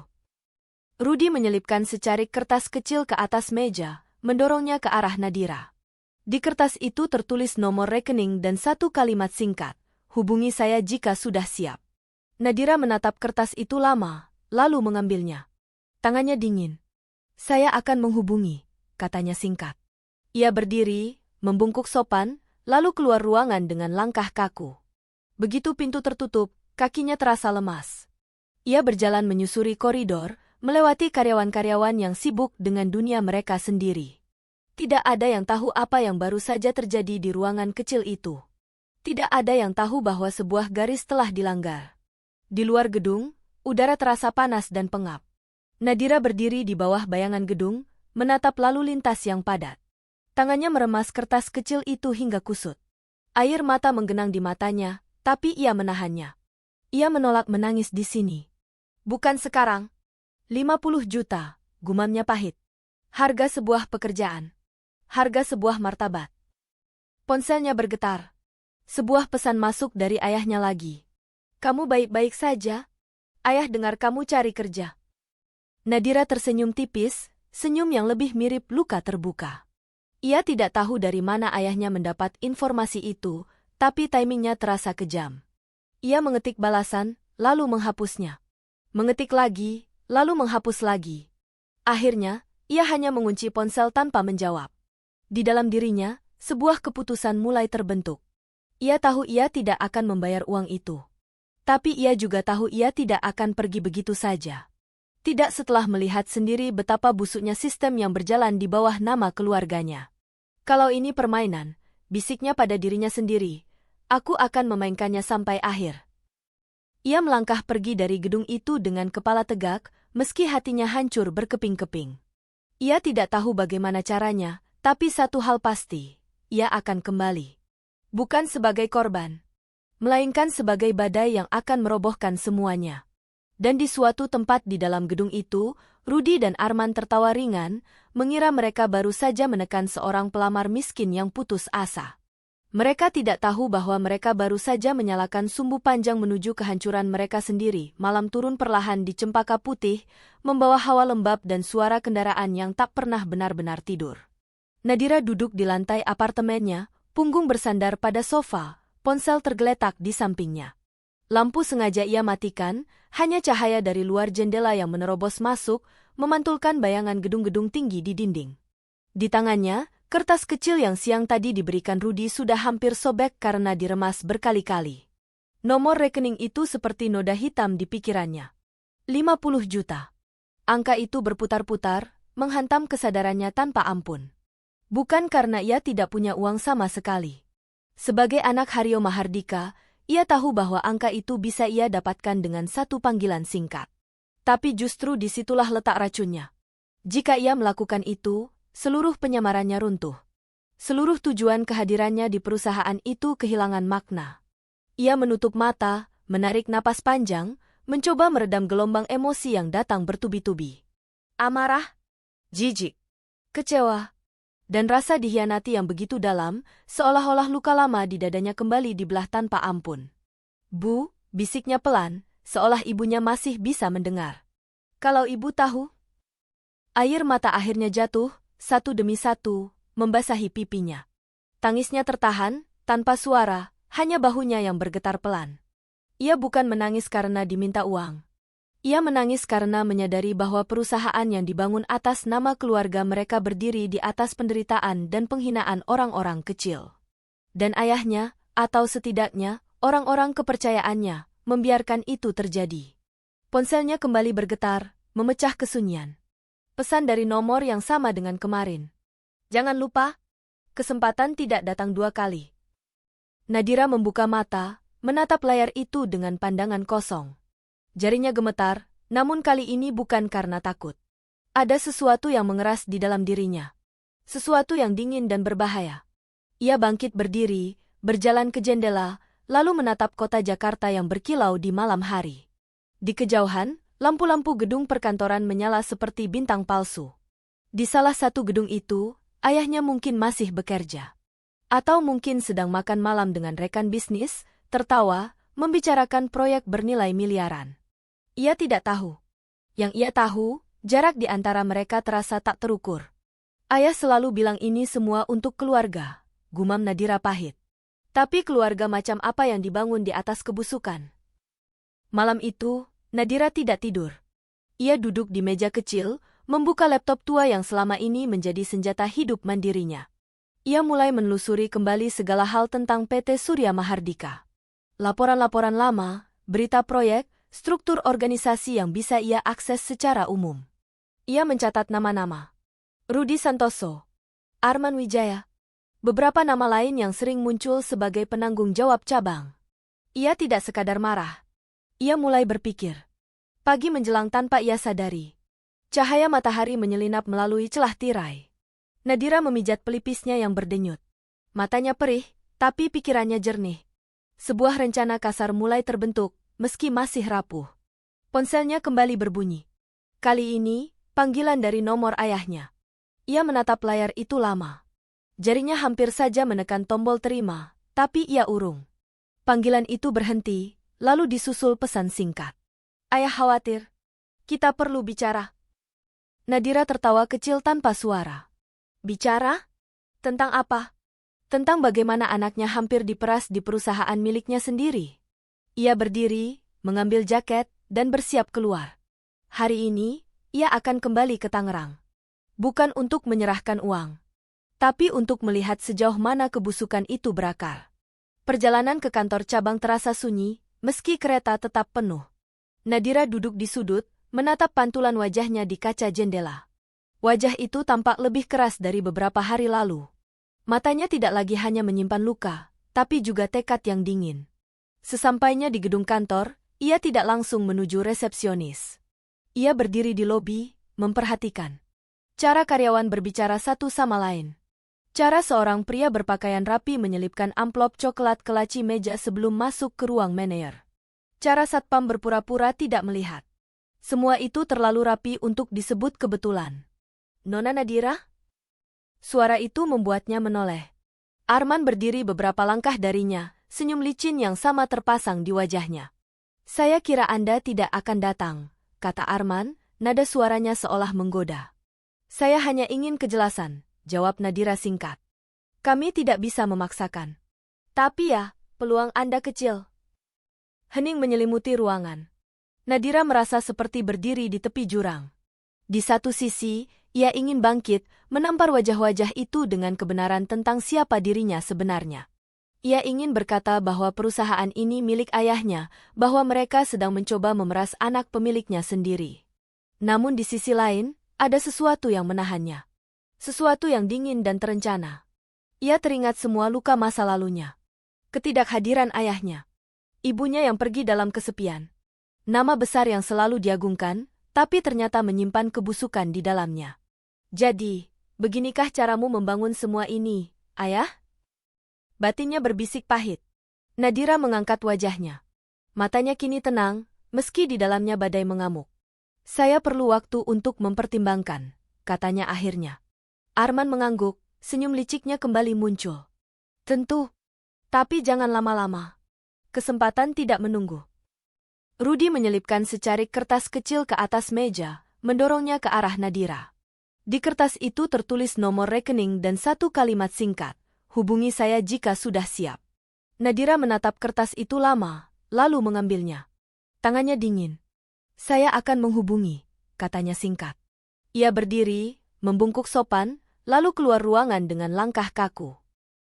Rudi menyelipkan secarik kertas kecil ke atas meja, mendorongnya ke arah Nadira. Di kertas itu tertulis nomor rekening dan satu kalimat singkat, hubungi saya jika sudah siap. Nadira menatap kertas itu lama, lalu mengambilnya. Tangannya dingin. Saya akan menghubungi, katanya singkat. Ia berdiri, membungkuk sopan, lalu keluar ruangan dengan langkah kaku. Begitu pintu tertutup, kakinya terasa lemas. Ia berjalan menyusuri koridor, melewati karyawan-karyawan yang sibuk dengan dunia mereka sendiri. Tidak ada yang tahu apa yang baru saja terjadi di ruangan kecil itu. Tidak ada yang tahu bahwa sebuah garis telah dilanggar. Di luar gedung, udara terasa panas dan pengap. Nadira berdiri di bawah bayangan gedung, menatap lalu lintas yang padat. Tangannya meremas kertas kecil itu hingga kusut. Air mata menggenang di matanya, tapi ia menahannya. Ia menolak menangis di sini. Bukan sekarang. 50 juta, gumamnya pahit. Harga sebuah pekerjaan. Harga sebuah martabat. Ponselnya bergetar. Sebuah pesan masuk dari ayahnya lagi. Kamu baik-baik saja? Ayah dengar kamu cari kerja. Nadira tersenyum tipis, senyum yang lebih mirip luka terbuka. Ia tidak tahu dari mana ayahnya mendapat informasi itu, tapi timingnya terasa kejam. Ia mengetik balasan, lalu menghapusnya. Mengetik lagi, lalu menghapus lagi. Akhirnya, ia hanya mengunci ponsel tanpa menjawab. Di dalam dirinya, sebuah keputusan mulai terbentuk. Ia tahu ia tidak akan membayar uang itu. Tapi ia juga tahu ia tidak akan pergi begitu saja. Tidak setelah melihat sendiri betapa busuknya sistem yang berjalan di bawah nama keluarganya. Kalau ini permainan, bisiknya pada dirinya sendiri, aku akan memainkannya sampai akhir. Ia melangkah pergi dari gedung itu dengan kepala tegak, meski hatinya hancur berkeping-keping. Ia tidak tahu bagaimana caranya, tapi satu hal pasti, ia akan kembali. Bukan sebagai korban, melainkan sebagai badai yang akan merobohkan semuanya. Dan di suatu tempat di dalam gedung itu, Rudi dan Arman tertawa ringan, mengira mereka baru saja menekan seorang pelamar miskin yang putus asa. Mereka tidak tahu bahwa mereka baru saja menyalakan sumbu panjang menuju kehancuran mereka sendiri. Malam turun perlahan di Cempaka Putih, membawa hawa lembab dan suara kendaraan yang tak pernah benar-benar tidur. Nadira duduk di lantai apartemennya, punggung bersandar pada sofa, ponsel tergeletak di sampingnya. Lampu sengaja ia matikan, hanya cahaya dari luar jendela yang menerobos masuk, memantulkan bayangan gedung-gedung tinggi di dinding. Di tangannya, Kertas kecil yang siang tadi diberikan Rudy sudah hampir sobek karena diremas berkali-kali. Nomor rekening itu seperti noda hitam di pikirannya. 50 juta. Angka itu berputar-putar, menghantam kesadarannya tanpa ampun. Bukan karena ia tidak punya uang sama sekali. Sebagai anak Haryo Mahardika, ia tahu bahwa angka itu bisa ia dapatkan dengan satu panggilan singkat. Tapi justru disitulah letak racunnya. Jika ia melakukan itu, seluruh penyamarannya runtuh. Seluruh tujuan kehadirannya di perusahaan itu kehilangan makna. Ia menutup mata, menarik napas panjang, mencoba meredam gelombang emosi yang datang bertubi-tubi. Amarah, jijik, kecewa, dan rasa dikhianati yang begitu dalam, seolah-olah luka lama di dadanya kembali dibelah tanpa ampun. Bu, bisiknya pelan, seolah ibunya masih bisa mendengar. Kalau ibu tahu? Air mata akhirnya jatuh, satu demi satu, membasahi pipinya. Tangisnya tertahan, tanpa suara, hanya bahunya yang bergetar pelan. Ia bukan menangis karena diminta uang. Ia menangis karena menyadari bahwa perusahaan yang dibangun atas nama keluarga mereka berdiri di atas penderitaan dan penghinaan orang-orang kecil. Dan ayahnya, atau setidaknya, orang-orang kepercayaannya, membiarkan itu terjadi. Ponselnya kembali bergetar, memecah kesunyian. Pesan dari nomor yang sama dengan kemarin. Jangan lupa, kesempatan tidak datang dua kali. Nadira membuka mata, menatap layar itu dengan pandangan kosong. Jarinya gemetar, namun kali ini bukan karena takut. Ada sesuatu yang mengeras di dalam dirinya. Sesuatu yang dingin dan berbahaya. Ia bangkit berdiri, berjalan ke jendela, lalu menatap kota Jakarta yang berkilau di malam hari. Di kejauhan, lampu-lampu gedung perkantoran menyala seperti bintang palsu. Di salah satu gedung itu, ayahnya mungkin masih bekerja. Atau mungkin sedang makan malam dengan rekan bisnis, tertawa, membicarakan proyek bernilai miliaran. Ia tidak tahu. Yang ia tahu, jarak di antara mereka terasa tak terukur. Ayah selalu bilang ini semua untuk keluarga, gumam Nadira pahit. Tapi keluarga macam apa yang dibangun di atas kebusukan? Malam itu, Nadira tidak tidur. Ia duduk di meja kecil, membuka laptop tua yang selama ini menjadi senjata hidup mandirinya. Ia mulai menelusuri kembali segala hal tentang PT Surya Mahardika. Laporan-laporan lama, berita proyek, struktur organisasi yang bisa ia akses secara umum. Ia mencatat nama-nama. Rudy Santoso, Arman Wijaya, beberapa nama lain yang sering muncul sebagai penanggung jawab cabang. Ia tidak sekadar marah. Ia mulai berpikir. Pagi menjelang tanpa ia sadari. Cahaya matahari menyelinap melalui celah tirai. Nadira memijat pelipisnya yang berdenyut. Matanya perih, tapi pikirannya jernih. Sebuah rencana kasar mulai terbentuk, meski masih rapuh. Ponselnya kembali berbunyi. Kali ini, panggilan dari nomor ayahnya. Ia menatap layar itu lama. Jarinya hampir saja menekan tombol terima, tapi ia urung. Panggilan itu berhenti, lalu disusul pesan singkat. Ayah khawatir. Kita perlu bicara. Nadira tertawa kecil tanpa suara. Bicara? Tentang apa? Tentang bagaimana anaknya hampir diperas di perusahaan miliknya sendiri. Ia berdiri, mengambil jaket, dan bersiap keluar. Hari ini, ia akan kembali ke Tangerang. Bukan untuk menyerahkan uang, tapi untuk melihat sejauh mana kebusukan itu berakar. Perjalanan ke kantor cabang terasa sunyi, meski kereta tetap penuh. Nadira duduk di sudut, menatap pantulan wajahnya di kaca jendela. Wajah itu tampak lebih keras dari beberapa hari lalu. Matanya tidak lagi hanya menyimpan luka, tapi juga tekad yang dingin. Sesampainya di gedung kantor, ia tidak langsung menuju resepsionis. Ia berdiri di lobi, memperhatikan cara karyawan berbicara satu sama lain. Cara seorang pria berpakaian rapi menyelipkan amplop coklat ke laci meja sebelum masuk ke ruang manajer. Cara satpam berpura-pura tidak melihat. Semua itu terlalu rapi untuk disebut kebetulan. Nona Nadira? Suara itu membuatnya menoleh. Arman berdiri beberapa langkah darinya, senyum licin yang sama terpasang di wajahnya. Saya kira Anda tidak akan datang, kata Arman, nada suaranya seolah menggoda. Saya hanya ingin kejelasan, jawab Nadira singkat. Kami tidak bisa memaksakan. Tapi ya, peluang Anda kecil. Hening menyelimuti ruangan. Nadira merasa seperti berdiri di tepi jurang. Di satu sisi, ia ingin bangkit, menampar wajah-wajah itu dengan kebenaran tentang siapa dirinya sebenarnya. Ia ingin berkata bahwa perusahaan ini milik ayahnya, bahwa mereka sedang mencoba memeras anak pemiliknya sendiri. Namun di sisi lain, ada sesuatu yang menahannya. Sesuatu yang dingin dan terencana. Ia teringat semua luka masa lalunya. Ketidakhadiran ayahnya. Ibunya yang pergi dalam kesepian. Nama besar yang selalu diagungkan, tapi ternyata menyimpan kebusukan di dalamnya. Jadi, beginikah caramu membangun semua ini, ayah? Batinnya berbisik pahit. Nadira mengangkat wajahnya. Matanya kini tenang, meski di dalamnya badai mengamuk. Saya perlu waktu untuk mempertimbangkan, katanya akhirnya. Arman mengangguk, senyum liciknya kembali muncul. Tentu. Tapi jangan lama-lama. Kesempatan tidak menunggu. Rudi menyelipkan secarik kertas kecil ke atas meja, mendorongnya ke arah Nadira. Di kertas itu tertulis nomor rekening dan satu kalimat singkat, hubungi saya jika sudah siap. Nadira menatap kertas itu lama, lalu mengambilnya. Tangannya dingin. Saya akan menghubungi, katanya singkat. Ia berdiri, membungkuk sopan, lalu keluar ruangan dengan langkah kaku.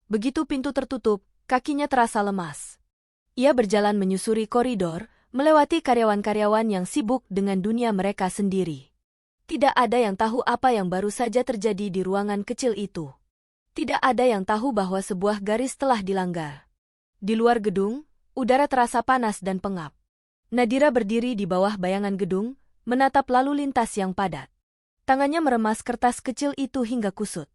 Begitu pintu tertutup, kakinya terasa lemas. Ia berjalan menyusuri koridor, melewati karyawan-karyawan yang sibuk dengan dunia mereka sendiri. Tidak ada yang tahu apa yang baru saja terjadi di ruangan kecil itu. Tidak ada yang tahu bahwa sebuah garis telah dilanggar. Di luar gedung, udara terasa panas dan pengap. Nadira berdiri di bawah bayangan gedung, menatap lalu lintas yang padat. Tangannya meremas kertas kecil itu hingga kusut.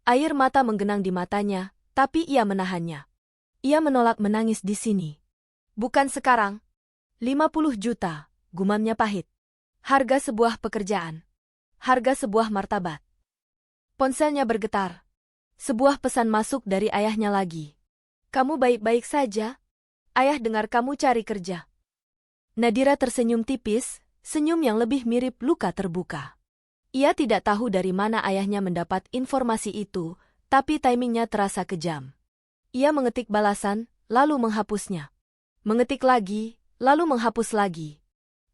Air mata menggenang di matanya, tapi ia menahannya. Ia menolak menangis di sini. Bukan sekarang. 50 juta, gumamnya pahit. Harga sebuah pekerjaan. Harga sebuah martabat. Ponselnya bergetar. Sebuah pesan masuk dari ayahnya lagi. Kamu baik-baik saja? Ayah dengar kamu cari kerja. Nadira tersenyum tipis, senyum yang lebih mirip luka terbuka. Ia tidak tahu dari mana ayahnya mendapat informasi itu, tapi timingnya terasa kejam. Ia mengetik balasan, lalu menghapusnya. Mengetik lagi, lalu menghapus lagi.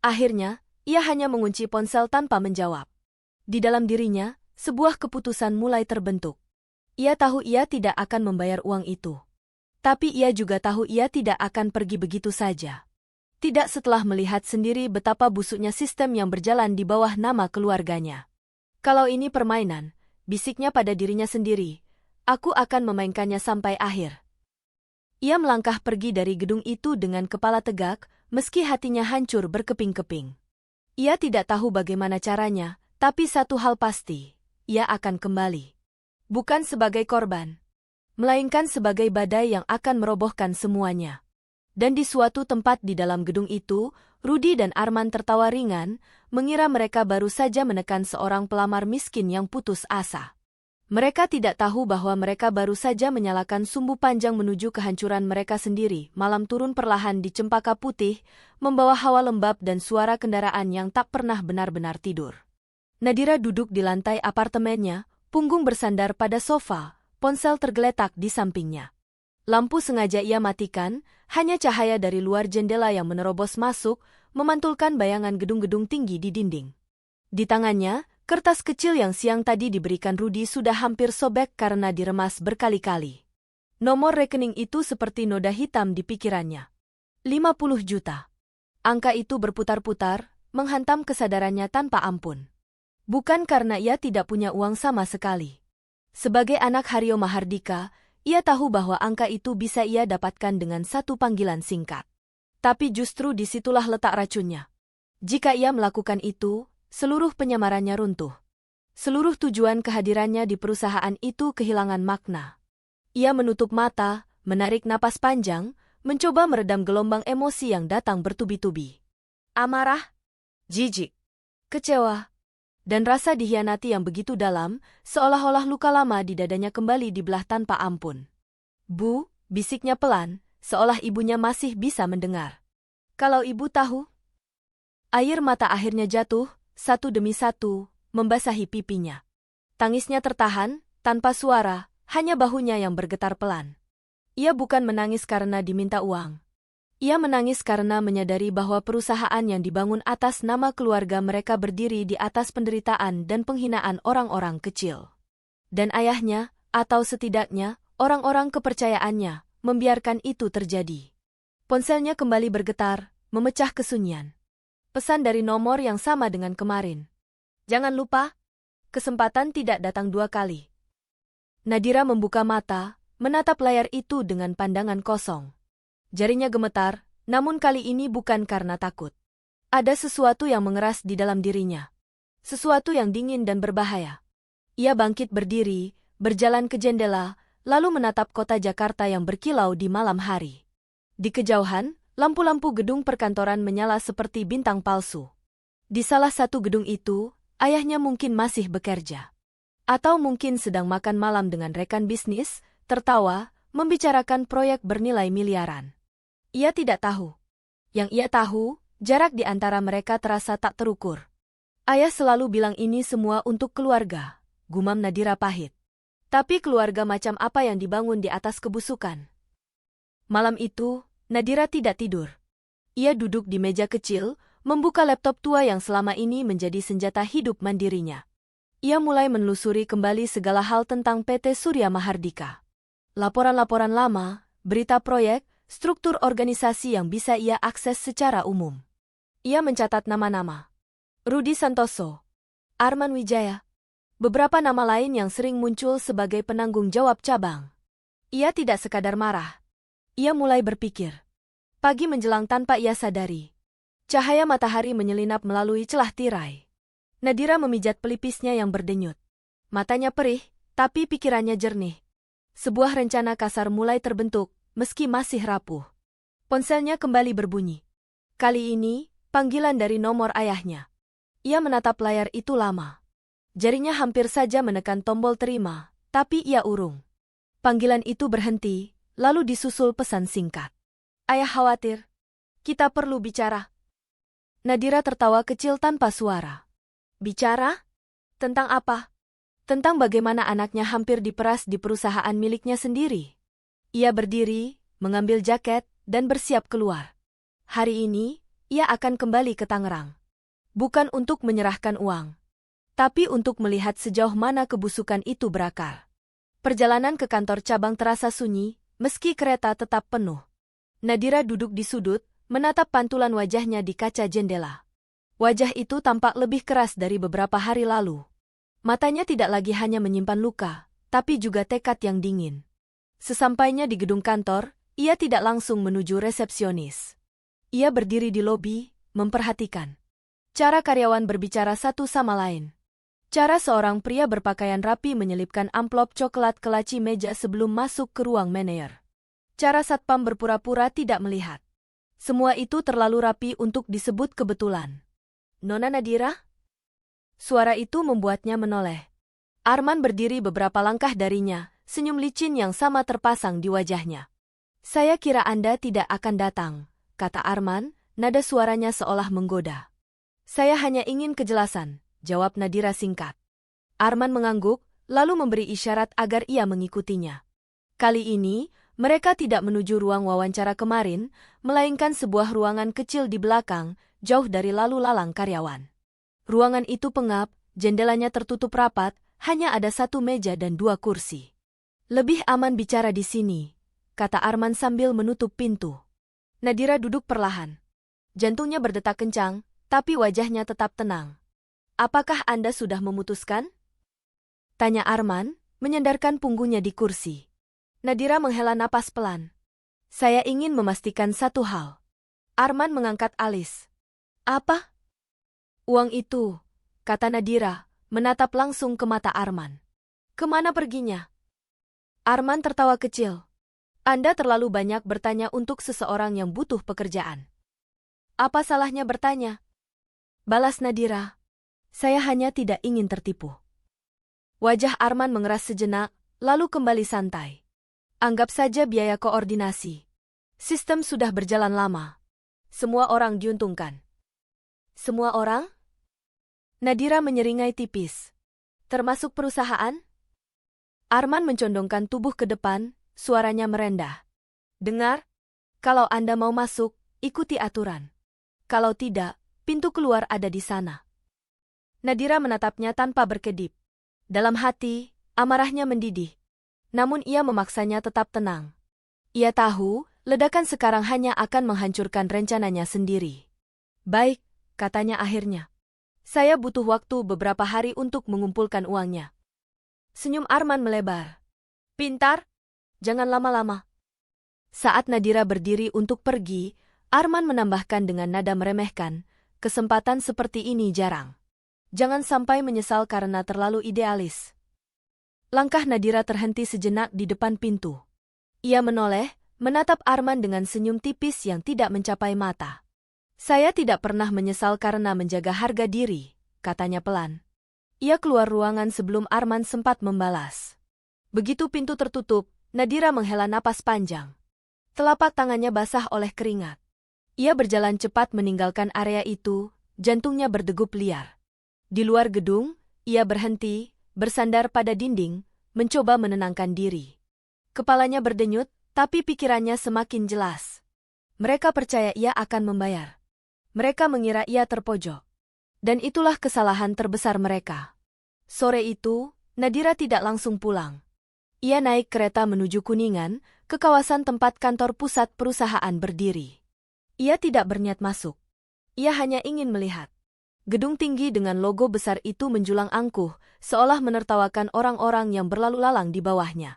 Akhirnya, ia hanya mengunci ponsel tanpa menjawab. Di dalam dirinya, sebuah keputusan mulai terbentuk. Ia tahu ia tidak akan membayar uang itu. Tapi ia juga tahu ia tidak akan pergi begitu saja. Tidak setelah melihat sendiri betapa busuknya sistem yang berjalan di bawah nama keluarganya. Kalau ini permainan, bisiknya pada dirinya sendiri, aku akan memainkannya sampai akhir. Ia melangkah pergi dari gedung itu dengan kepala tegak, meski hatinya hancur berkeping-keping. Ia tidak tahu bagaimana caranya, tapi satu hal pasti, ia akan kembali. Bukan sebagai korban, melainkan sebagai badai yang akan merobohkan semuanya. Dan di suatu tempat di dalam gedung itu, Rudi dan Arman tertawa ringan, mengira mereka baru saja menekan seorang pelamar miskin yang putus asa. Mereka tidak tahu bahwa mereka baru saja menyalakan sumbu panjang menuju kehancuran mereka sendiri. Malam turun perlahan di Cempaka Putih, membawa hawa lembab dan suara kendaraan yang tak pernah benar-benar tidur. Nadira duduk di lantai apartemennya, punggung bersandar pada sofa, ponsel tergeletak di sampingnya. Lampu sengaja ia matikan, hanya cahaya dari luar jendela yang menerobos masuk, memantulkan bayangan gedung-gedung tinggi di dinding. Di tangannya, kertas kecil yang siang tadi diberikan Rudi sudah hampir sobek karena diremas berkali-kali. Nomor rekening itu seperti noda hitam di pikirannya. 50 juta. Angka itu berputar-putar, menghantam kesadarannya tanpa ampun. Bukan karena ia tidak punya uang sama sekali. Sebagai anak Haryo Mahardika, ia tahu bahwa angka itu bisa ia dapatkan dengan satu panggilan singkat. Tapi justru disitulah letak racunnya. Jika ia melakukan itu, seluruh penyamarannya runtuh. Seluruh tujuan kehadirannya di perusahaan itu kehilangan makna. Ia menutup mata, menarik napas panjang, mencoba meredam gelombang emosi yang datang bertubi-tubi. Amarah, jijik, kecewa, dan rasa dikhianati yang begitu dalam, seolah-olah luka lama di dadanya kembali dibelah tanpa ampun. Bu, bisiknya pelan, seolah ibunya masih bisa mendengar. Kalau ibu tahu? Air mata akhirnya jatuh, satu demi satu, membasahi pipinya. Tangisnya tertahan, tanpa suara, hanya bahunya yang bergetar pelan. Ia bukan menangis karena diminta uang. Ia menangis karena menyadari bahwa perusahaan yang dibangun atas nama keluarga mereka berdiri di atas penderitaan dan penghinaan orang-orang kecil. Dan ayahnya, atau setidaknya, orang-orang kepercayaannya, membiarkan itu terjadi. Ponselnya kembali bergetar, memecah kesunyian. Pesan dari nomor yang sama dengan kemarin. Jangan lupa, kesempatan tidak datang 2 kali. Nadira membuka mata, menatap layar itu dengan pandangan kosong. Jarinya gemetar, namun kali ini bukan karena takut. Ada sesuatu yang mengeras di dalam dirinya. Sesuatu yang dingin dan berbahaya. Ia bangkit berdiri, berjalan ke jendela, lalu menatap kota Jakarta yang berkilau di malam hari. Di kejauhan, lampu-lampu gedung perkantoran menyala seperti bintang palsu. Di salah satu gedung itu, ayahnya mungkin masih bekerja. Atau mungkin sedang makan malam dengan rekan bisnis, tertawa, membicarakan proyek bernilai miliaran. Ia tidak tahu. Yang ia tahu, jarak di antara mereka terasa tak terukur. Ayah selalu bilang ini semua untuk keluarga, gumam Nadira pahit. Tapi keluarga macam apa yang dibangun di atas kebusukan? Malam itu, Nadira tidak tidur. Ia duduk di meja kecil, membuka laptop tua yang selama ini menjadi senjata hidup mandirinya. Ia mulai menelusuri kembali segala hal tentang PT Surya Mahardika. Laporan-laporan lama, berita proyek, struktur organisasi yang bisa ia akses secara umum. Ia mencatat nama-nama. Rudi Santoso, Arman Wijaya, beberapa nama lain yang sering muncul sebagai penanggung jawab cabang. Ia tidak sekadar marah. Ia mulai berpikir. Pagi menjelang tanpa ia sadari. Cahaya matahari menyelinap melalui celah tirai. Nadira memijat pelipisnya yang berdenyut. Matanya perih, tapi pikirannya jernih. Sebuah rencana kasar mulai terbentuk, meski masih rapuh. Ponselnya kembali berbunyi. Kali ini, panggilan dari nomor ayahnya. Ia menatap layar itu lama. Jarinya hampir saja menekan tombol terima, tapi ia urung. Panggilan itu berhenti, lalu disusul pesan singkat. Ayah khawatir. Kita perlu bicara. Nadira tertawa kecil tanpa suara. Bicara? Tentang apa? Tentang bagaimana anaknya hampir diperas di perusahaan miliknya sendiri. Ia berdiri, mengambil jaket, dan bersiap keluar. Hari ini, ia akan kembali ke Tangerang. Bukan untuk menyerahkan uang, tapi untuk melihat sejauh mana kebusukan itu berakar. Perjalanan ke kantor cabang terasa sunyi, meski kereta tetap penuh. Nadira duduk di sudut, menatap pantulan wajahnya di kaca jendela. Wajah itu tampak lebih keras dari beberapa hari lalu. Matanya tidak lagi hanya menyimpan luka, tapi juga tekad yang dingin. Sesampainya di gedung kantor, ia tidak langsung menuju resepsionis. Ia berdiri di lobi, memperhatikan cara karyawan berbicara satu sama lain. Cara seorang pria berpakaian rapi menyelipkan amplop coklat ke laci meja sebelum masuk ke ruang manajer. Cara satpam berpura-pura tidak melihat. Semua itu terlalu rapi untuk disebut kebetulan. Nona Nadira? Suara itu membuatnya menoleh. Arman berdiri beberapa langkah darinya, senyum licin yang sama terpasang di wajahnya. Saya kira Anda tidak akan datang, kata Arman, nada suaranya seolah menggoda. Saya hanya ingin kejelasan, jawab Nadira singkat. Arman mengangguk, lalu memberi isyarat agar ia mengikutinya. Kali ini, mereka tidak menuju ruang wawancara kemarin, melainkan sebuah ruangan kecil di belakang, jauh dari lalu lalang karyawan. Ruangan itu pengap, jendelanya tertutup rapat, hanya ada satu meja dan 2 kursi. Lebih aman bicara di sini, kata Arman sambil menutup pintu. Nadira duduk perlahan. Jantungnya berdetak kencang, tapi wajahnya tetap tenang. Apakah Anda sudah memutuskan? Tanya Arman, menyandarkan punggungnya di kursi. Nadira menghela napas pelan. Saya ingin memastikan satu hal. Arman mengangkat alis. Apa? Uang itu, kata Nadira, menatap langsung ke mata Arman. Kemana perginya? Arman tertawa kecil. Anda terlalu banyak bertanya untuk seseorang yang butuh pekerjaan. Apa salahnya bertanya? Balas Nadira. Saya hanya tidak ingin tertipu. Wajah Arman mengeras sejenak, lalu kembali santai. Anggap saja biaya koordinasi. Sistem sudah berjalan lama. Semua orang diuntungkan. Semua orang? Nadira menyeringai tipis. Termasuk perusahaan? Arman mencondongkan tubuh ke depan, suaranya merendah. Dengar? Kalau Anda mau masuk, ikuti aturan. Kalau tidak, pintu keluar ada di sana. Nadira menatapnya tanpa berkedip. Dalam hati, amarahnya mendidih. Namun ia memaksanya tetap tenang. Ia tahu, ledakan sekarang hanya akan menghancurkan rencananya sendiri. Baik, katanya akhirnya. Saya butuh waktu beberapa hari untuk mengumpulkan uangnya. Senyum Arman melebar. Pintar? Jangan lama-lama. Saat Nadira berdiri untuk pergi, Arman menambahkan dengan nada meremehkan, kesempatan seperti ini jarang. Jangan sampai menyesal karena terlalu idealis. Langkah Nadira terhenti sejenak di depan pintu. Ia menoleh, menatap Arman dengan senyum tipis yang tidak mencapai mata. Saya tidak pernah menyesal karena menjaga harga diri, katanya pelan. Ia keluar ruangan sebelum Arman sempat membalas. Begitu pintu tertutup, Nadira menghela napas panjang. Telapak tangannya basah oleh keringat. Ia berjalan cepat meninggalkan area itu, jantungnya berdegup liar. Di luar gedung, ia berhenti, bersandar pada dinding, mencoba menenangkan diri. Kepalanya berdenyut, tapi pikirannya semakin jelas. Mereka percaya ia akan membayar. Mereka mengira ia terpojok. Dan itulah kesalahan terbesar mereka. Sore itu, Nadira tidak langsung pulang. Ia naik kereta menuju Kuningan, ke kawasan tempat kantor pusat perusahaan berdiri. Ia tidak berniat masuk. Ia hanya ingin melihat. Gedung tinggi dengan logo besar itu menjulang angkuh, seolah menertawakan orang-orang yang berlalu lalang di bawahnya.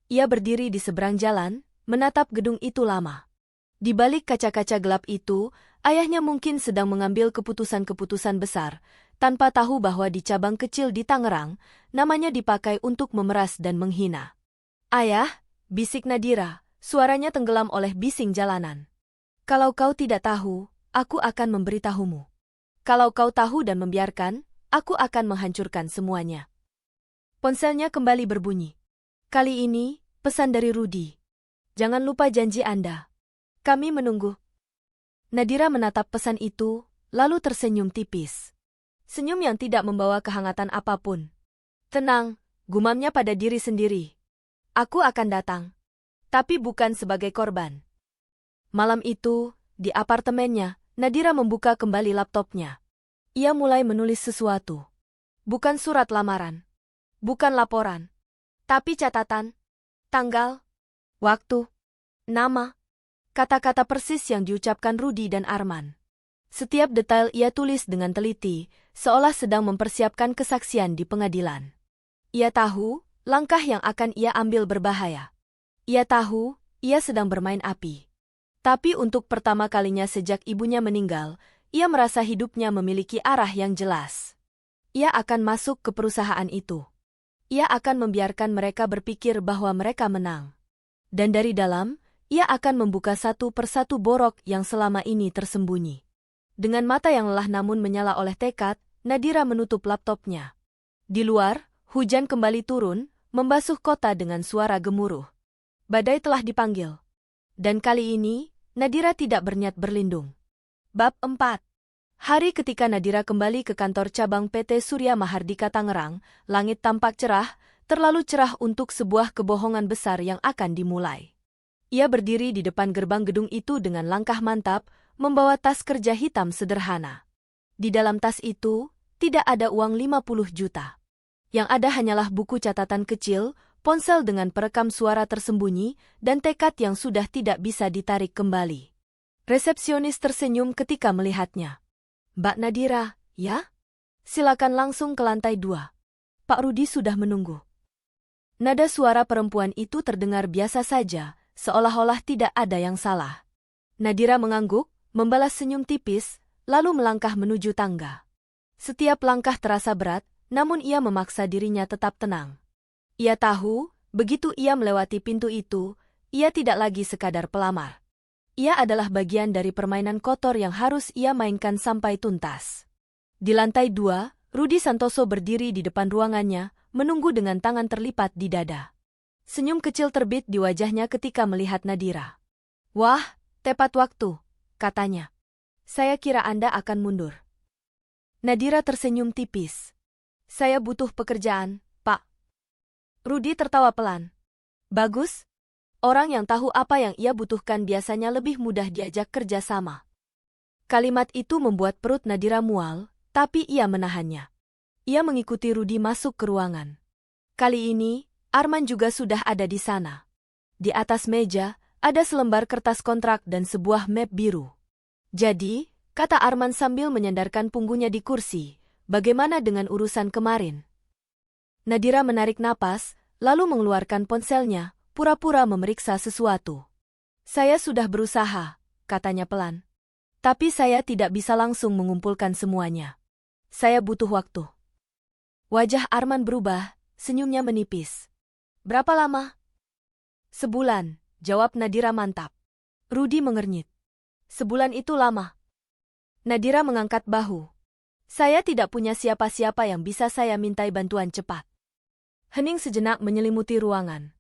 Ia berdiri di seberang jalan, menatap gedung itu lama. Di balik kaca-kaca gelap itu, ayahnya mungkin sedang mengambil keputusan-keputusan besar, tanpa tahu bahwa di cabang kecil di Tangerang, namanya dipakai untuk memeras dan menghina. Ayah, bisik Nadira, suaranya tenggelam oleh bising jalanan. Kalau kau tidak tahu, aku akan memberitahumu. Kalau kau tahu dan membiarkan, aku akan menghancurkan semuanya. Ponselnya kembali berbunyi. Kali ini, pesan dari Rudy. Jangan lupa janji Anda. Kami menunggu. Nadira menatap pesan itu, lalu tersenyum tipis. Senyum yang tidak membawa kehangatan apapun. Tenang, gumamnya pada diri sendiri. Aku akan datang. Tapi bukan sebagai korban. Malam itu, di apartemennya, Nadira membuka kembali laptopnya. Ia mulai menulis sesuatu. Bukan surat lamaran. Bukan laporan. Tapi catatan. Tanggal. Waktu. Nama. Kata-kata persis yang diucapkan Rudy dan Arman. Setiap detail ia tulis dengan teliti, seolah sedang mempersiapkan kesaksian di pengadilan. Ia tahu, langkah yang akan ia ambil berbahaya. Ia tahu, ia sedang bermain api. Tapi untuk pertama kalinya sejak ibunya meninggal, ia merasa hidupnya memiliki arah yang jelas. Ia akan masuk ke perusahaan itu. Ia akan membiarkan mereka berpikir bahwa mereka menang. Dan dari dalam, ia akan membuka satu persatu borok yang selama ini tersembunyi. Dengan mata yang lelah namun menyala oleh tekad, Nadira menutup laptopnya. Di luar, hujan kembali turun, membasuh kota dengan suara gemuruh. Badai telah dipanggil. Dan kali ini, Nadira tidak berniat berlindung. Bab 4. Hari ketika Nadira kembali ke kantor cabang PT Surya Mahardika Tangerang, langit tampak cerah, terlalu cerah untuk sebuah kebohongan besar yang akan dimulai. Ia berdiri di depan gerbang gedung itu dengan langkah mantap, membawa tas kerja hitam sederhana. Di dalam tas itu, tidak ada uang 50 juta. Yang ada hanyalah buku catatan kecil, ponsel dengan perekam suara tersembunyi, dan tekad yang sudah tidak bisa ditarik kembali. Resepsionis tersenyum ketika melihatnya. Mbak Nadira, ya? Silakan langsung ke lantai 2. Pak Rudy sudah menunggu. Nada suara perempuan itu terdengar biasa saja, seolah-olah tidak ada yang salah. Nadira mengangguk, membalas senyum tipis, lalu melangkah menuju tangga. Setiap langkah terasa berat, namun ia memaksa dirinya tetap tenang. Ia tahu, begitu ia melewati pintu itu, ia tidak lagi sekadar pelamar. Ia adalah bagian dari permainan kotor yang harus ia mainkan sampai tuntas. Di lantai 2, Rudy Santoso berdiri di depan ruangannya, menunggu dengan tangan terlipat di dada. Senyum kecil terbit di wajahnya ketika melihat Nadira. Wah, tepat waktu, katanya. Saya kira Anda akan mundur. Nadira tersenyum tipis. Saya butuh pekerjaan, Pak. Rudy tertawa pelan. Bagus. Orang yang tahu apa yang ia butuhkan biasanya lebih mudah diajak kerja sama. Kalimat itu membuat perut Nadira mual, tapi ia menahannya. Ia mengikuti Rudy masuk ke ruangan. Kali ini, Arman juga sudah ada di sana. Di atas meja, ada selembar kertas kontrak dan sebuah map biru. Jadi, kata Arman sambil menyandarkan punggungnya di kursi, bagaimana dengan urusan kemarin? Nadira menarik napas, lalu mengeluarkan ponselnya, pura-pura memeriksa sesuatu. Saya sudah berusaha, katanya pelan. Tapi saya tidak bisa langsung mengumpulkan semuanya. Saya butuh waktu. Wajah Arman berubah, senyumnya menipis. Berapa lama? Sebulan, jawab Nadira mantap. Rudy mengernyit. Sebulan itu lama. Nadira mengangkat bahu. Saya tidak punya siapa-siapa yang bisa saya mintai bantuan cepat. Hening sejenak menyelimuti ruangan.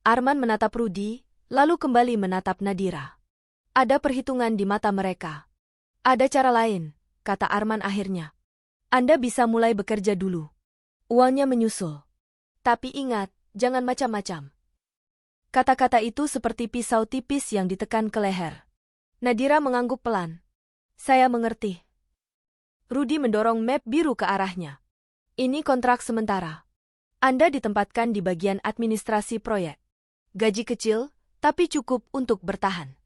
Arman menatap Rudy, lalu kembali menatap Nadira. Ada perhitungan di mata mereka. Ada cara lain, kata Arman akhirnya. Anda bisa mulai bekerja dulu. Uangnya menyusul. Tapi ingat, jangan macam-macam. Kata-kata itu seperti pisau tipis yang ditekan ke leher. Nadira mengangguk pelan. Saya mengerti. Rudy mendorong map biru ke arahnya. Ini kontrak sementara. Anda ditempatkan di bagian administrasi proyek. Gaji kecil, tapi cukup untuk bertahan.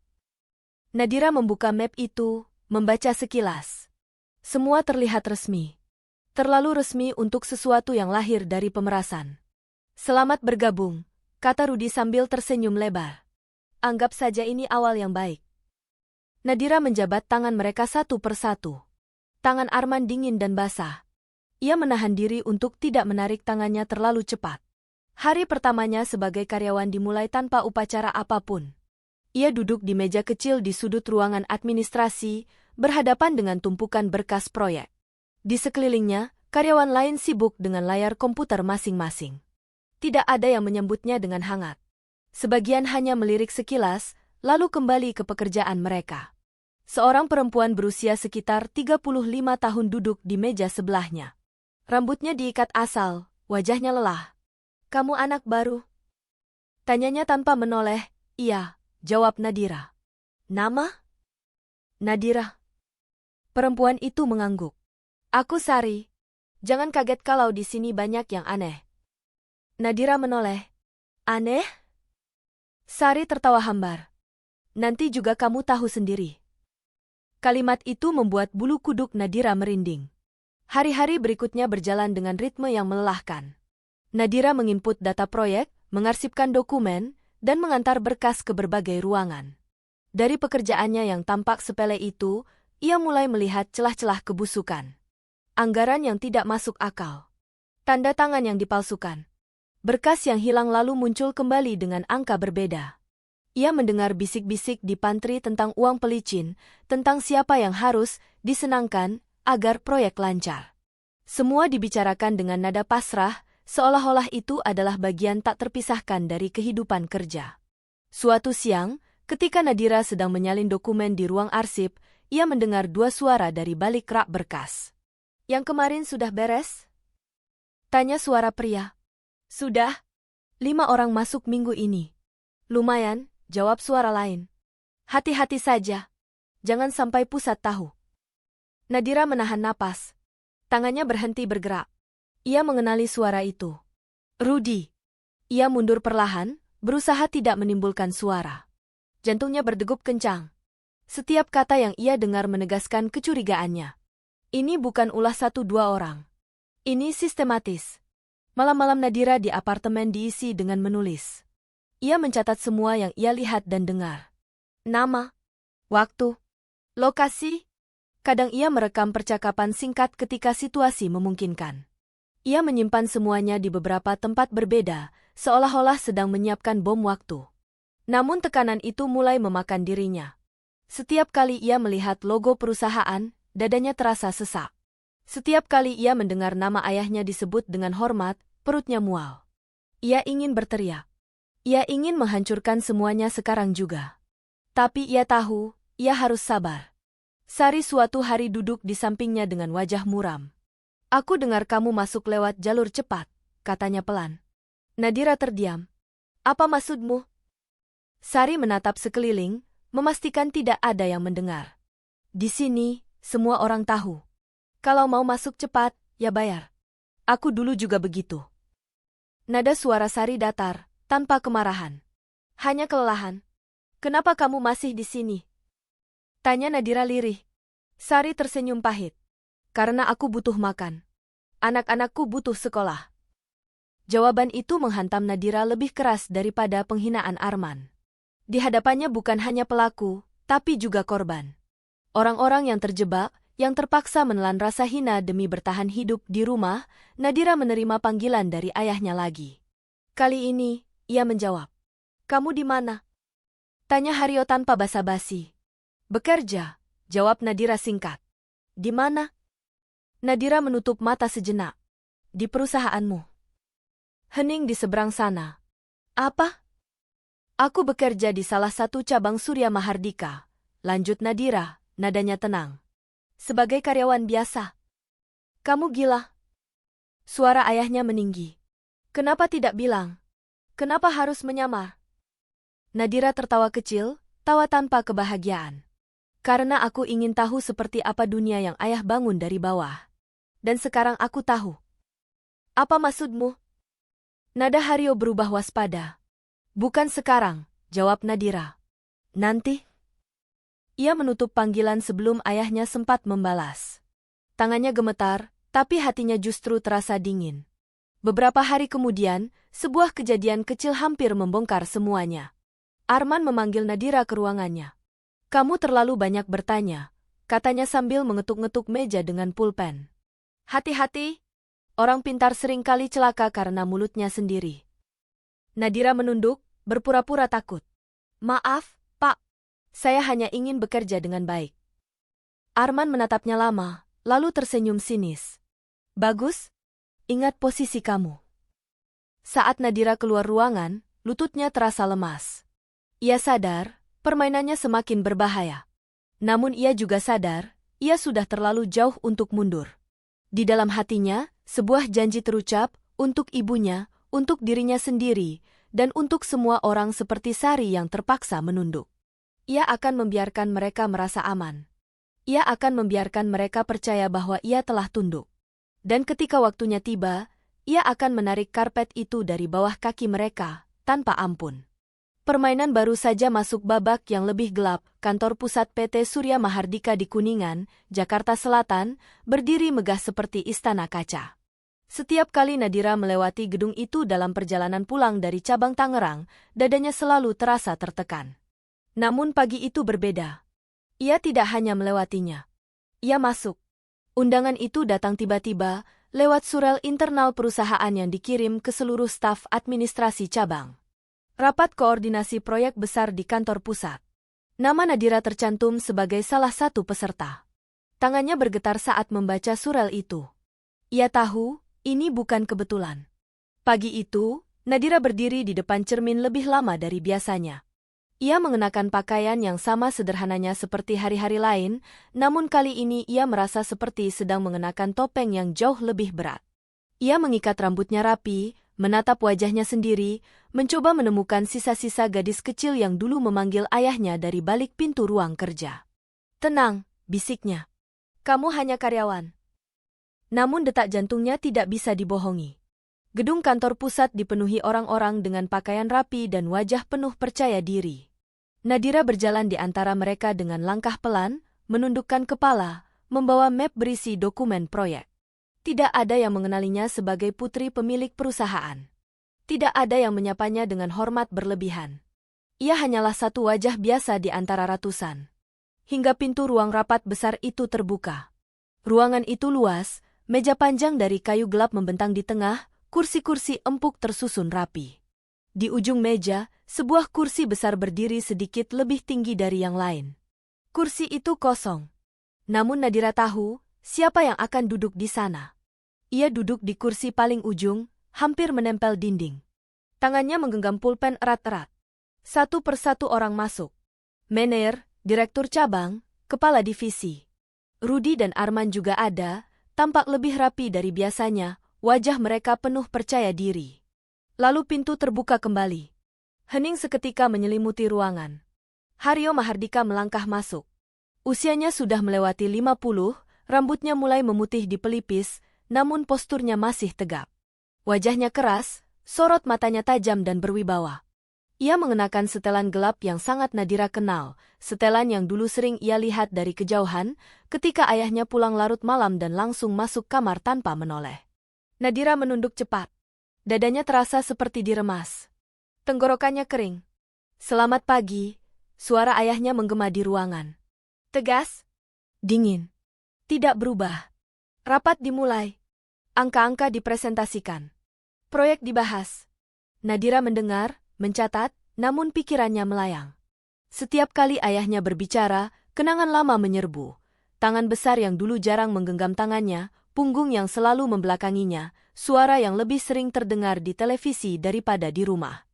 Nadira membuka map itu, membaca sekilas. Semua terlihat resmi. Terlalu resmi untuk sesuatu yang lahir dari pemerasan. Selamat bergabung, kata Rudy sambil tersenyum lebar. Anggap saja ini awal yang baik. Nadira menjabat tangan mereka satu persatu. Tangan Arman dingin dan basah. Ia menahan diri untuk tidak menarik tangannya terlalu cepat. Hari pertamanya sebagai karyawan dimulai tanpa upacara apapun. Ia duduk di meja kecil di sudut ruangan administrasi, berhadapan dengan tumpukan berkas proyek. Di sekelilingnya, karyawan lain sibuk dengan layar komputer masing-masing. Tidak ada yang menyambutnya dengan hangat. Sebagian hanya melirik sekilas, lalu kembali ke pekerjaan mereka. Seorang perempuan berusia sekitar 35 tahun duduk di meja sebelahnya. Rambutnya diikat asal, wajahnya lelah. Kamu anak baru? Tanyanya tanpa menoleh. Iya, jawab Nadira. Nama? Nadira. Perempuan itu mengangguk. Aku Sari. Jangan kaget kalau di sini banyak yang aneh. Nadira menoleh. Aneh? Sari tertawa hambar. Nanti juga kamu tahu sendiri. Kalimat itu membuat bulu kuduk Nadira merinding. Hari-hari berikutnya berjalan dengan ritme yang melelahkan. Nadira menginput data proyek, mengarsipkan dokumen, dan mengantar berkas ke berbagai ruangan. Dari pekerjaannya yang tampak sepele itu, ia mulai melihat celah-celah kebusukan. Anggaran yang tidak masuk akal. Tanda tangan yang dipalsukan. Berkas yang hilang lalu muncul kembali dengan angka berbeda. Ia mendengar bisik-bisik di pantry tentang uang pelicin, tentang siapa yang harus disenangkan agar proyek lancar. Semua dibicarakan dengan nada pasrah, seolah-olah itu adalah bagian tak terpisahkan dari kehidupan kerja. Suatu siang, ketika Nadira sedang menyalin dokumen di ruang arsip, ia mendengar dua suara dari balik rak berkas. Yang kemarin sudah beres? Tanya suara pria. Sudah. 5 orang masuk minggu ini. Lumayan, jawab suara lain. Hati-hati saja. Jangan sampai pusat tahu. Nadira menahan napas. Tangannya berhenti bergerak. Ia mengenali suara itu. Rudy. Ia mundur perlahan, berusaha tidak menimbulkan suara. Jantungnya berdegup kencang. Setiap kata yang ia dengar menegaskan kecurigaannya. Ini bukan ulah 1-2 orang. Ini sistematis. Malam-malam Nadira di apartemen diisi dengan menulis. Ia mencatat semua yang ia lihat dan dengar. Nama, waktu, lokasi. Kadang ia merekam percakapan singkat ketika situasi memungkinkan. Ia menyimpan semuanya di beberapa tempat berbeda, seolah-olah sedang menyiapkan bom waktu. Namun tekanan itu mulai memakan dirinya. Setiap kali ia melihat logo perusahaan, dadanya terasa sesak. Setiap kali ia mendengar nama ayahnya disebut dengan hormat, perutnya mual. Ia ingin berteriak. Ia ingin menghancurkan semuanya sekarang juga. Tapi ia tahu, ia harus sabar. Sari suatu hari duduk di sampingnya dengan wajah muram. Aku dengar kamu masuk lewat jalur cepat, katanya pelan. Nadira terdiam. Apa maksudmu? Sari menatap sekeliling, memastikan tidak ada yang mendengar. Di sini, semua orang tahu. Kalau mau masuk cepat, ya bayar. Aku dulu juga begitu. Nada suara Sari datar, tanpa kemarahan. Hanya kelelahan. Kenapa kamu masih di sini? Tanya Nadira lirih. Sari tersenyum pahit. Karena aku butuh makan. Anak-anakku butuh sekolah. Jawaban itu menghantam Nadira lebih keras daripada penghinaan Arman. Di hadapannya bukan hanya pelaku, tapi juga korban. Orang-orang yang terjebak, yang terpaksa menelan rasa hina demi bertahan hidup di rumah, Nadira menerima panggilan dari ayahnya lagi. Kali ini, ia menjawab. Kamu di mana? Tanya Haryo tanpa basa-basi. Bekerja, jawab Nadira singkat. Di mana? Nadira menutup mata sejenak. Di perusahaanmu. Hening di seberang sana. Apa? Aku bekerja di salah satu cabang Surya Mahardika. Lanjut Nadira, nadanya tenang. Sebagai karyawan biasa. Kamu gila? Suara ayahnya meninggi. Kenapa tidak bilang? Kenapa harus menyamar? Nadira tertawa kecil, tawa tanpa kebahagiaan. Karena aku ingin tahu seperti apa dunia yang ayah bangun dari bawah. Dan sekarang aku tahu. Apa maksudmu? Nada Haryo berubah waspada. Bukan sekarang, jawab Nadira. Nanti? Ia menutup panggilan sebelum ayahnya sempat membalas. Tangannya gemetar, tapi hatinya justru terasa dingin. Beberapa hari kemudian, sebuah kejadian kecil hampir membongkar semuanya. Arman memanggil Nadira ke ruangannya. Kamu terlalu banyak bertanya, katanya sambil mengetuk-ngetuk meja dengan pulpen. Hati-hati, orang pintar seringkali celaka karena mulutnya sendiri. Nadira menunduk, berpura-pura takut. Maaf, Pak. Saya hanya ingin bekerja dengan baik. Arman menatapnya lama, lalu tersenyum sinis. Bagus. Ingat posisi kamu. Saat Nadira keluar ruangan, lututnya terasa lemas. Ia sadar, permainannya semakin berbahaya. Namun ia juga sadar, ia sudah terlalu jauh untuk mundur. Di dalam hatinya, sebuah janji terucap, untuk ibunya, untuk dirinya sendiri, dan untuk semua orang seperti Sari yang terpaksa menunduk. Ia akan membiarkan mereka merasa aman. Ia akan membiarkan mereka percaya bahwa ia telah tunduk. Dan ketika waktunya tiba, ia akan menarik karpet itu dari bawah kaki mereka, tanpa ampun. Permainan baru saja masuk babak yang lebih gelap. Kantor pusat PT Surya Mahardika di Kuningan, Jakarta Selatan, berdiri megah seperti istana kaca. Setiap kali Nadira melewati gedung itu dalam perjalanan pulang dari cabang Tangerang, dadanya selalu terasa tertekan. Namun pagi itu berbeda. Ia tidak hanya melewatinya. Ia masuk. Undangan itu datang tiba-tiba, lewat surel internal perusahaan yang dikirim ke seluruh staf administrasi cabang. Rapat koordinasi proyek besar di kantor pusat. Nama Nadira tercantum sebagai salah satu peserta. Tangannya bergetar saat membaca surel itu. Ia tahu, ini bukan kebetulan. Pagi itu, Nadira berdiri di depan cermin lebih lama dari biasanya. Ia mengenakan pakaian yang sama sederhananya seperti hari-hari lain, namun kali ini ia merasa seperti sedang mengenakan topeng yang jauh lebih berat. Ia mengikat rambutnya rapi, menatap wajahnya sendiri, mencoba menemukan sisa-sisa gadis kecil yang dulu memanggil ayahnya dari balik pintu ruang kerja. Tenang, bisiknya. Kamu hanya karyawan. Namun detak jantungnya tidak bisa dibohongi. Gedung kantor pusat dipenuhi orang-orang dengan pakaian rapi dan wajah penuh percaya diri. Nadira berjalan di antara mereka dengan langkah pelan, menundukkan kepala, membawa map berisi dokumen proyek. Tidak ada yang mengenalinya sebagai putri pemilik perusahaan. Tidak ada yang menyapanya dengan hormat berlebihan. Ia hanyalah satu wajah biasa di antara ratusan. Hingga pintu ruang rapat besar itu terbuka. Ruangan itu luas, meja panjang dari kayu gelap membentang di tengah, kursi-kursi empuk tersusun rapi. Di ujung meja, sebuah kursi besar berdiri sedikit lebih tinggi dari yang lain. Kursi itu kosong. Namun Nadira tahu, siapa yang akan duduk di sana. Ia duduk di kursi paling ujung, hampir menempel dinding. Tangannya menggenggam pulpen erat-erat. Satu persatu orang masuk. Manajer, direktur cabang, kepala divisi. Rudi dan Arman juga ada, tampak lebih rapi dari biasanya, wajah mereka penuh percaya diri. Lalu pintu terbuka kembali. Hening seketika menyelimuti ruangan. Haryo Mahardika melangkah masuk. Usianya sudah melewati 50, rambutnya mulai memutih di pelipis, namun posturnya masih tegap. Wajahnya keras, sorot matanya tajam dan berwibawa. Ia mengenakan setelan gelap yang sangat Nadira kenal, setelan yang dulu sering ia lihat dari kejauhan, ketika ayahnya pulang larut malam dan langsung masuk kamar tanpa menoleh. Nadira menunduk cepat. Dadanya terasa seperti diremas. Tenggorokannya kering. "Selamat pagi," suara ayahnya menggema di ruangan. Tegas, dingin, tidak berubah. Rapat dimulai. Angka-angka dipresentasikan. Proyek dibahas. Nadira mendengar, mencatat, namun pikirannya melayang. Setiap kali ayahnya berbicara, kenangan lama menyerbu. Tangan besar yang dulu jarang menggenggam tangannya, punggung yang selalu membelakanginya, suara yang lebih sering terdengar di televisi daripada di rumah.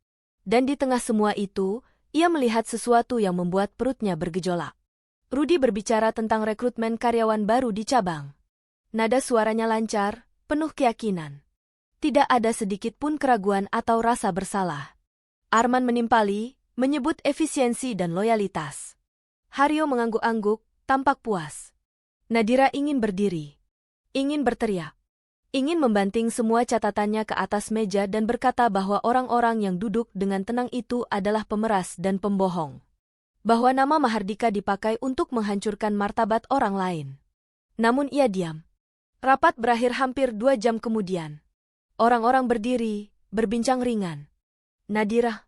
Dan di tengah semua itu, ia melihat sesuatu yang membuat perutnya bergejolak. Rudy berbicara tentang rekrutmen karyawan baru di cabang. Nada suaranya lancar, penuh keyakinan. Tidak ada sedikit pun keraguan atau rasa bersalah. Arman menimpali, menyebut efisiensi dan loyalitas. Haryo mengangguk-angguk, tampak puas. Nadira ingin berdiri. Ingin berteriak. Ingin membanting semua catatannya ke atas meja dan berkata bahwa orang-orang yang duduk dengan tenang itu adalah pemeras dan pembohong. Bahwa nama Mahardika dipakai untuk menghancurkan martabat orang lain. Namun ia diam. Rapat berakhir hampir 2 jam kemudian. Orang-orang berdiri, berbincang ringan. Nadira.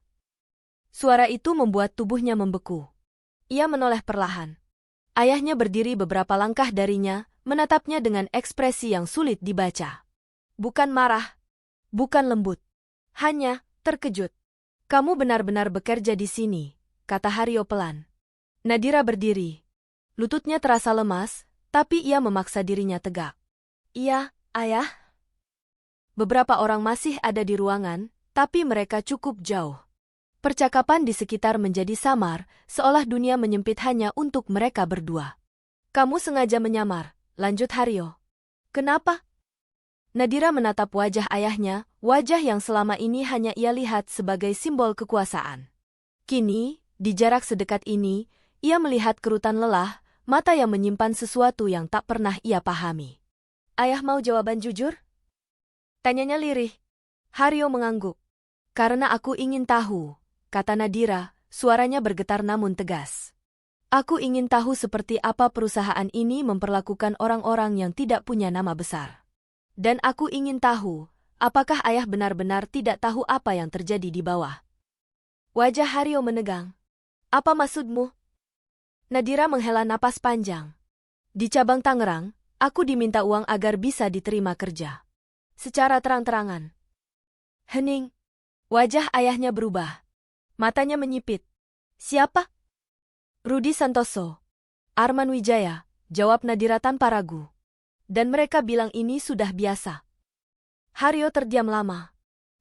Suara itu membuat tubuhnya membeku. Ia menoleh perlahan. Ayahnya berdiri beberapa langkah darinya, menatapnya dengan ekspresi yang sulit dibaca. Bukan marah, bukan lembut, hanya terkejut. "Kamu benar-benar bekerja di sini," kata Haryo pelan. Nadira berdiri. Lututnya terasa lemas, tapi ia memaksa dirinya tegak. "Iya, ayah." Beberapa orang masih ada di ruangan, tapi mereka cukup jauh. Percakapan di sekitar menjadi samar, seolah dunia menyempit hanya untuk mereka berdua. "Kamu sengaja menyamar," lanjut Haryo. "Kenapa?" Nadira menatap wajah ayahnya, wajah yang selama ini hanya ia lihat sebagai simbol kekuasaan. Kini, di jarak sedekat ini, ia melihat kerutan lelah, mata yang menyimpan sesuatu yang tak pernah ia pahami. "Ayah mau jawaban jujur?" tanyanya lirih. Haryo mengangguk. "Karena aku ingin tahu," kata Nadira, suaranya bergetar namun tegas. "Aku ingin tahu seperti apa perusahaan ini memperlakukan orang-orang yang tidak punya nama besar. Dan aku ingin tahu, apakah ayah benar-benar tidak tahu apa yang terjadi di bawah?" Wajah Haryo menegang. "Apa maksudmu?" Nadira menghela napas panjang. "Di cabang Tangerang, aku diminta uang agar bisa diterima kerja. Secara terang-terangan." Hening. Wajah ayahnya berubah. Matanya menyipit. "Siapa?" "Rudy Santoso. Arman Wijaya," jawab Nadira tanpa ragu. "Dan mereka bilang ini sudah biasa." Haryo terdiam lama.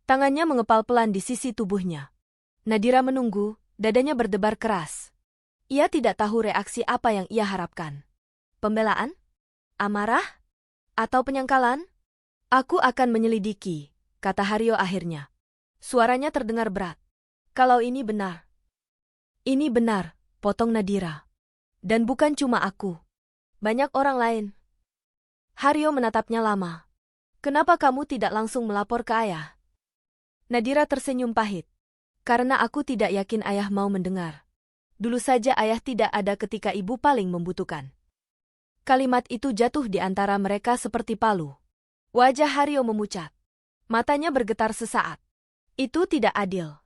Tangannya mengepal pelan di sisi tubuhnya. Nadira menunggu, dadanya berdebar keras. Ia tidak tahu reaksi apa yang ia harapkan. Pembelaan? Amarah? Atau penyangkalan? "Aku akan menyelidiki," kata Haryo akhirnya. Suaranya terdengar berat. "Kalau ini benar." "Ini benar," potong Nadira. "Dan bukan cuma aku. Banyak orang lain." Haryo menatapnya lama. "Kenapa kamu tidak langsung melapor ke ayah?" Nadira tersenyum pahit. "Karena aku tidak yakin ayah mau mendengar. Dulu saja ayah tidak ada ketika ibu paling membutuhkan." Kalimat itu jatuh di antara mereka seperti palu. Wajah Haryo memucat. Matanya bergetar sesaat. "Itu tidak adil."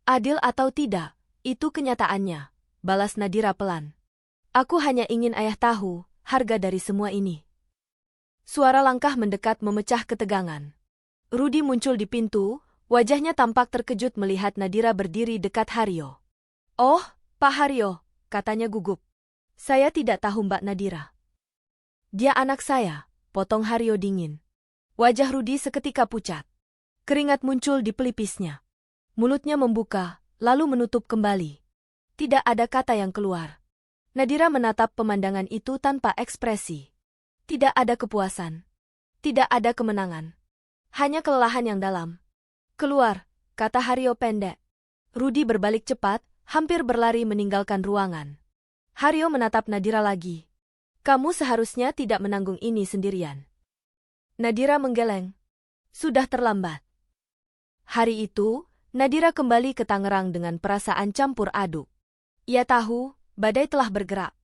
"Adil atau tidak, itu kenyataannya," balas Nadira pelan. "Aku hanya ingin ayah tahu harga dari semua ini." Suara langkah mendekat memecah ketegangan. Rudy muncul di pintu, wajahnya tampak terkejut melihat Nadira berdiri dekat Haryo. "Oh, Pak Haryo," katanya gugup. "Saya tidak tahu Mbak Nadira." "Dia anak saya," potong Haryo dingin. Wajah Rudy seketika pucat. Keringat muncul di pelipisnya. Mulutnya membuka, lalu menutup kembali. Tidak ada kata yang keluar. Nadira menatap pemandangan itu tanpa ekspresi. Tidak ada kepuasan. Tidak ada kemenangan. Hanya kelelahan yang dalam. "Keluar," kata Haryo pendek. Rudy berbalik cepat, hampir berlari meninggalkan ruangan. Hario menatap Nadira lagi. Kamu seharusnya tidak menanggung ini sendirian. Nadira menggeleng. Sudah terlambat. Hari itu, Nadira kembali ke Tangerang dengan perasaan campur aduk. Ia tahu, badai telah bergerak.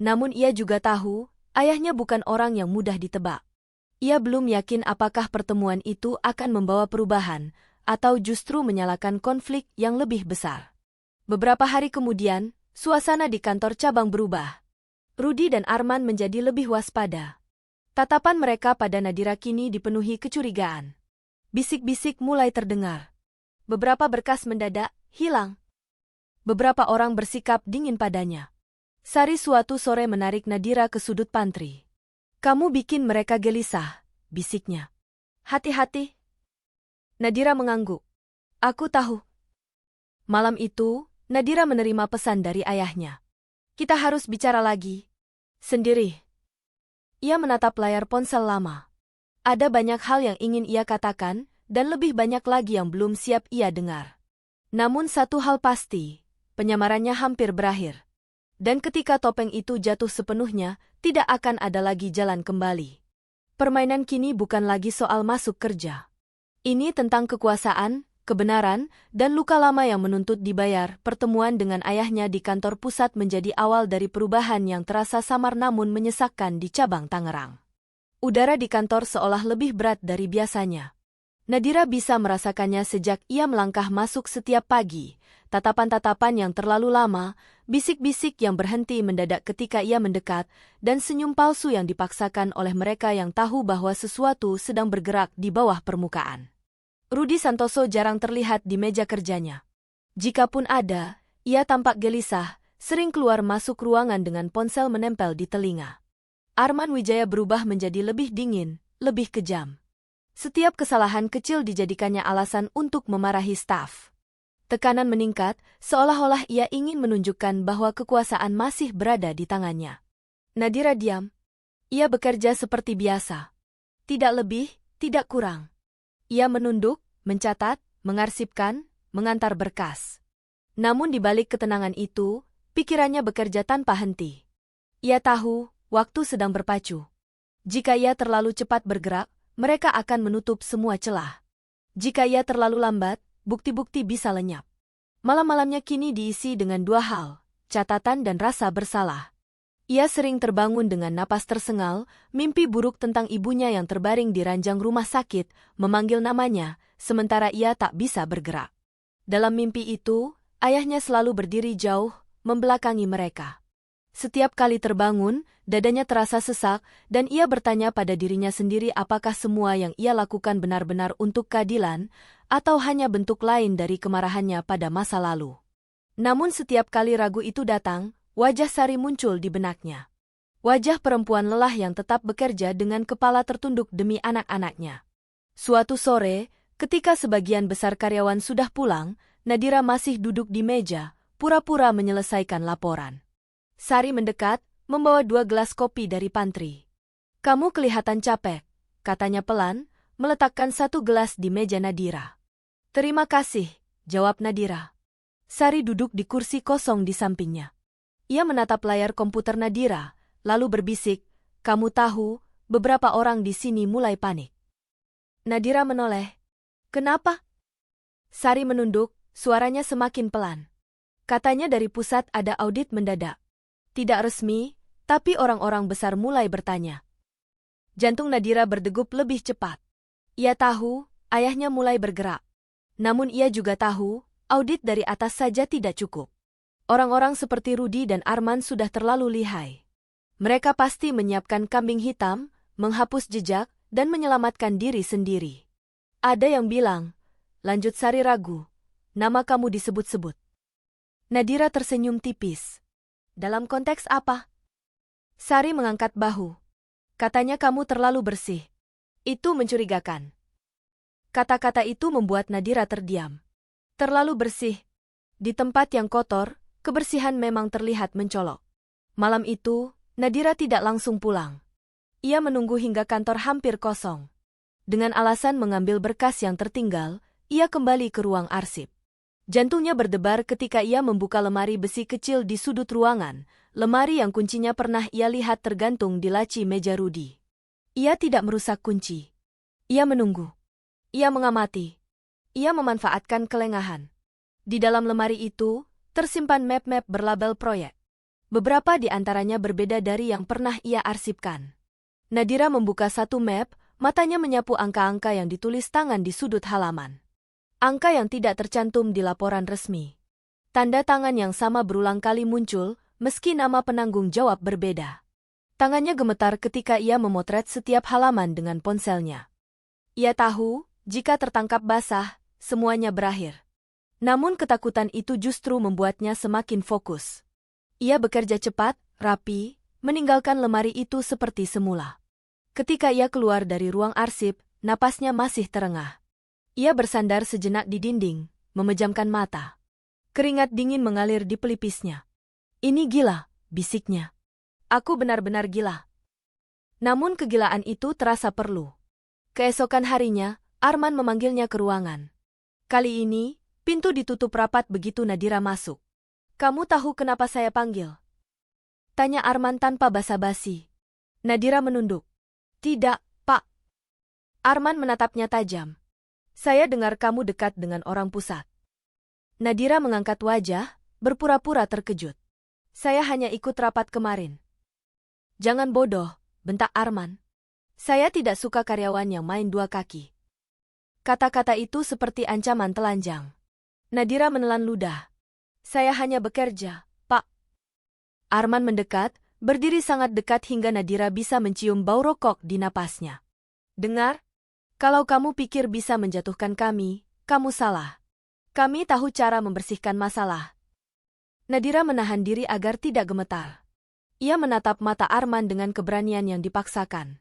Namun ia juga tahu, ayahnya bukan orang yang mudah ditebak. Ia belum yakin apakah pertemuan itu akan membawa perubahan, atau justru menyalakan konflik yang lebih besar. Beberapa hari kemudian, suasana di kantor cabang berubah. Rudy dan Arman menjadi lebih waspada. Tatapan mereka pada Nadira kini dipenuhi kecurigaan. Bisik-bisik mulai terdengar. Beberapa berkas mendadak hilang. Beberapa orang bersikap dingin padanya. Sari suatu sore menarik Nadira ke sudut pantry. Kamu bikin mereka gelisah, bisiknya. Hati-hati. Nadira mengangguk. Aku tahu. Malam itu, Nadira menerima pesan dari ayahnya. Kita harus bicara lagi. Sendiri. Ia menatap layar ponsel lama. Ada banyak hal yang ingin ia katakan, dan lebih banyak lagi yang belum siap ia dengar. Namun satu hal pasti, penyamarannya hampir berakhir. Dan ketika topeng itu jatuh sepenuhnya, tidak akan ada lagi jalan kembali. Permainan kini bukan lagi soal masuk kerja. Ini tentang kekuasaan, kebenaran, dan luka lama yang menuntut dibayar. Pertemuan dengan ayahnya di kantor pusat menjadi awal dari perubahan yang terasa samar namun menyesakkan di cabang Tangerang. Udara di kantor seolah lebih berat dari biasanya. Nadira bisa merasakannya sejak ia melangkah masuk setiap pagi. Tatapan-tatapan yang terlalu lama, bisik-bisik yang berhenti mendadak ketika ia mendekat, dan senyum palsu yang dipaksakan oleh mereka yang tahu bahwa sesuatu sedang bergerak di bawah permukaan. Rudy Santoso jarang terlihat di meja kerjanya. Jikapun ada, ia tampak gelisah, sering keluar masuk ruangan dengan ponsel menempel di telinga. Arman Wijaya berubah menjadi lebih dingin, lebih kejam. Setiap kesalahan kecil dijadikannya alasan untuk memarahi staf. Tekanan meningkat, seolah-olah ia ingin menunjukkan bahwa kekuasaan masih berada di tangannya. Nadira diam. Ia bekerja seperti biasa. Tidak lebih, tidak kurang. Ia menunduk, mencatat, mengarsipkan, mengantar berkas. Namun di balik ketenangan itu, pikirannya bekerja tanpa henti. Ia tahu, waktu sedang berpacu. Jika ia terlalu cepat bergerak, mereka akan menutup semua celah. Jika ia terlalu lambat, bukti-bukti bisa lenyap. Malam-malamnya kini diisi dengan dua hal, catatan dan rasa bersalah. Ia sering terbangun dengan napas tersengal, mimpi buruk tentang ibunya yang terbaring di ranjang rumah sakit, memanggil namanya, sementara ia tak bisa bergerak. Dalam mimpi itu, ayahnya selalu berdiri jauh, membelakangi mereka. Setiap kali terbangun, dadanya terasa sesak, dan ia bertanya pada dirinya sendiri apakah semua yang ia lakukan benar-benar untuk keadilan, atau hanya bentuk lain dari kemarahannya pada masa lalu. Namun setiap kali ragu itu datang, wajah Sari muncul di benaknya. Wajah perempuan lelah yang tetap bekerja dengan kepala tertunduk demi anak-anaknya. Suatu sore, ketika sebagian besar karyawan sudah pulang, Nadira masih duduk di meja, pura-pura menyelesaikan laporan. Sari mendekat, membawa 2 gelas kopi dari pantry. Kamu kelihatan capek, katanya pelan, meletakkan 1 gelas di meja Nadira. Terima kasih, jawab Nadira. Sari duduk di kursi kosong di sampingnya. Ia menatap layar komputer Nadira, lalu berbisik, kamu tahu, beberapa orang di sini mulai panik. Nadira menoleh. Kenapa? Sari menunduk, suaranya semakin pelan. Katanya dari pusat ada audit mendadak. Tidak resmi, tapi orang-orang besar mulai bertanya. Jantung Nadira berdegup lebih cepat. Ia tahu, ayahnya mulai bergerak. Namun ia juga tahu, audit dari atas saja tidak cukup. Orang-orang seperti Rudy dan Arman sudah terlalu lihai. Mereka pasti menyiapkan kambing hitam, menghapus jejak, dan menyelamatkan diri sendiri. Ada yang bilang, lanjut Sari ragu, nama kamu disebut-sebut. Nadira tersenyum tipis. Dalam konteks apa? Sari mengangkat bahu. Katanya kamu terlalu bersih. Itu mencurigakan. Kata-kata itu membuat Nadira terdiam. Terlalu bersih. Di tempat yang kotor, kebersihan memang terlihat mencolok. Malam itu, Nadira tidak langsung pulang. Ia menunggu hingga kantor hampir kosong. Dengan alasan mengambil berkas yang tertinggal, ia kembali ke ruang arsip. Jantungnya berdebar ketika ia membuka lemari besi kecil di sudut ruangan, lemari yang kuncinya pernah ia lihat tergantung di laci meja Rudy. Ia tidak merusak kunci. Ia menunggu. Ia mengamati. Ia memanfaatkan kelengahan. Di dalam lemari itu, tersimpan map-map berlabel proyek. Beberapa di antaranya berbeda dari yang pernah ia arsipkan. Nadira membuka satu map, matanya menyapu angka-angka yang ditulis tangan di sudut halaman. Angka yang tidak tercantum di laporan resmi. Tanda tangan yang sama berulang kali muncul, meski nama penanggung jawab berbeda. Tangannya gemetar ketika ia memotret setiap halaman dengan ponselnya. Ia tahu, jika tertangkap basah, semuanya berakhir. Namun ketakutan itu justru membuatnya semakin fokus. Ia bekerja cepat, rapi, meninggalkan lemari itu seperti semula. Ketika ia keluar dari ruang arsip, napasnya masih terengah. Ia bersandar sejenak di dinding, memejamkan mata. Keringat dingin mengalir di pelipisnya. Ini gila, bisiknya. Aku benar-benar gila. Namun kegilaan itu terasa perlu. Keesokan harinya, Arman memanggilnya ke ruangan. Kali ini, pintu ditutup rapat begitu Nadira masuk. Kamu tahu kenapa saya panggil? Tanya Arman tanpa basa-basi. Nadira menunduk. Tidak, Pak. Arman menatapnya tajam. Saya dengar kamu dekat dengan orang pusat. Nadira mengangkat wajah, berpura-pura terkejut. Saya hanya ikut rapat kemarin. Jangan bodoh, bentak Arman. Saya tidak suka karyawan yang main dua kaki. Kata-kata itu seperti ancaman telanjang. Nadira menelan ludah. Saya hanya bekerja, Pak. Arman mendekat, berdiri sangat dekat hingga Nadira bisa mencium bau rokok di napasnya. Dengar? Kalau kamu pikir bisa menjatuhkan kami, kamu salah. Kami tahu cara membersihkan masalah. Nadira menahan diri agar tidak gemetar. Ia menatap mata Arman dengan keberanian yang dipaksakan.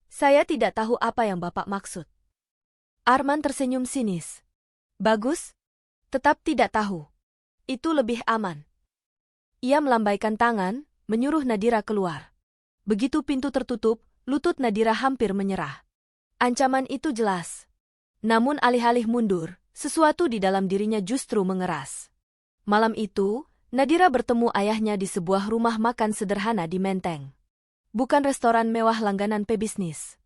Saya tidak tahu apa yang Bapak maksud. Arman tersenyum sinis. Bagus. Tetap tidak tahu. Itu lebih aman. Ia melambaikan tangan, menyuruh Nadira keluar. Begitu pintu tertutup, lutut Nadira hampir menyerah. Ancaman itu jelas. Namun alih-alih mundur, sesuatu di dalam dirinya justru mengeras. Malam itu, Nadira bertemu ayahnya di sebuah rumah makan sederhana di Menteng. Bukan restoran mewah langganan pebisnis.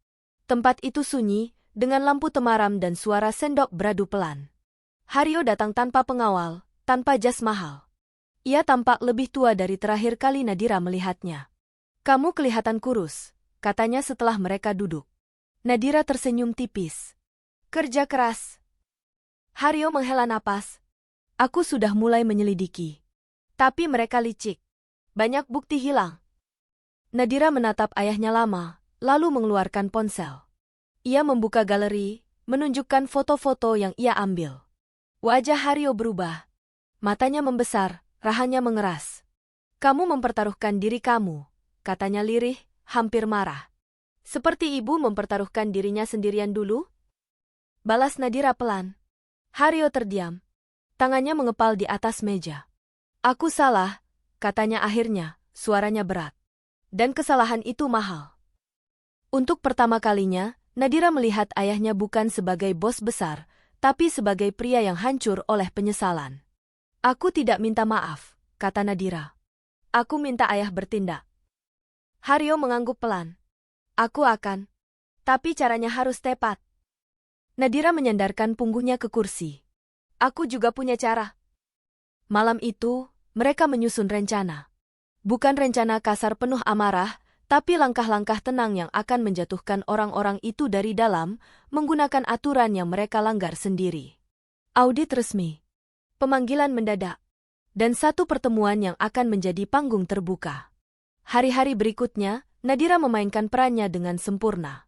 Tempat itu sunyi, dengan lampu temaram dan suara sendok beradu pelan. Haryo datang tanpa pengawal, tanpa jas mahal. Ia tampak lebih tua dari terakhir kali Nadira melihatnya. Kamu kelihatan kurus, katanya setelah mereka duduk. Nadira tersenyum tipis. Kerja keras. Haryo menghela napas. Aku sudah mulai menyelidiki. Tapi mereka licik. Banyak bukti hilang. Nadira menatap ayahnya lama, lalu mengeluarkan ponsel. Ia membuka galeri, menunjukkan foto-foto yang ia ambil. Wajah Haryo berubah. Matanya membesar, rahanya mengeras. Kamu mempertaruhkan diri kamu, katanya lirih, hampir marah. Seperti ibu mempertaruhkan dirinya sendirian dulu? Balas Nadira pelan. Haryo terdiam. Tangannya mengepal di atas meja. Aku salah, katanya akhirnya, suaranya berat. Dan kesalahan itu mahal. Untuk pertama kalinya, Nadira melihat ayahnya bukan sebagai bos besar, tapi sebagai pria yang hancur oleh penyesalan. Aku tidak minta maaf, kata Nadira. Aku minta ayah bertindak. Haryo mengangguk pelan. Aku akan. Tapi caranya harus tepat. Nadira menyandarkan punggungnya ke kursi. Aku juga punya cara. Malam itu, mereka menyusun rencana. Bukan rencana kasar penuh amarah, tapi langkah-langkah tenang yang akan menjatuhkan orang-orang itu dari dalam, menggunakan aturan yang mereka langgar sendiri. Audit resmi. Pemanggilan mendadak. Dan satu pertemuan yang akan menjadi panggung terbuka. Hari-hari berikutnya, Nadira memainkan perannya dengan sempurna.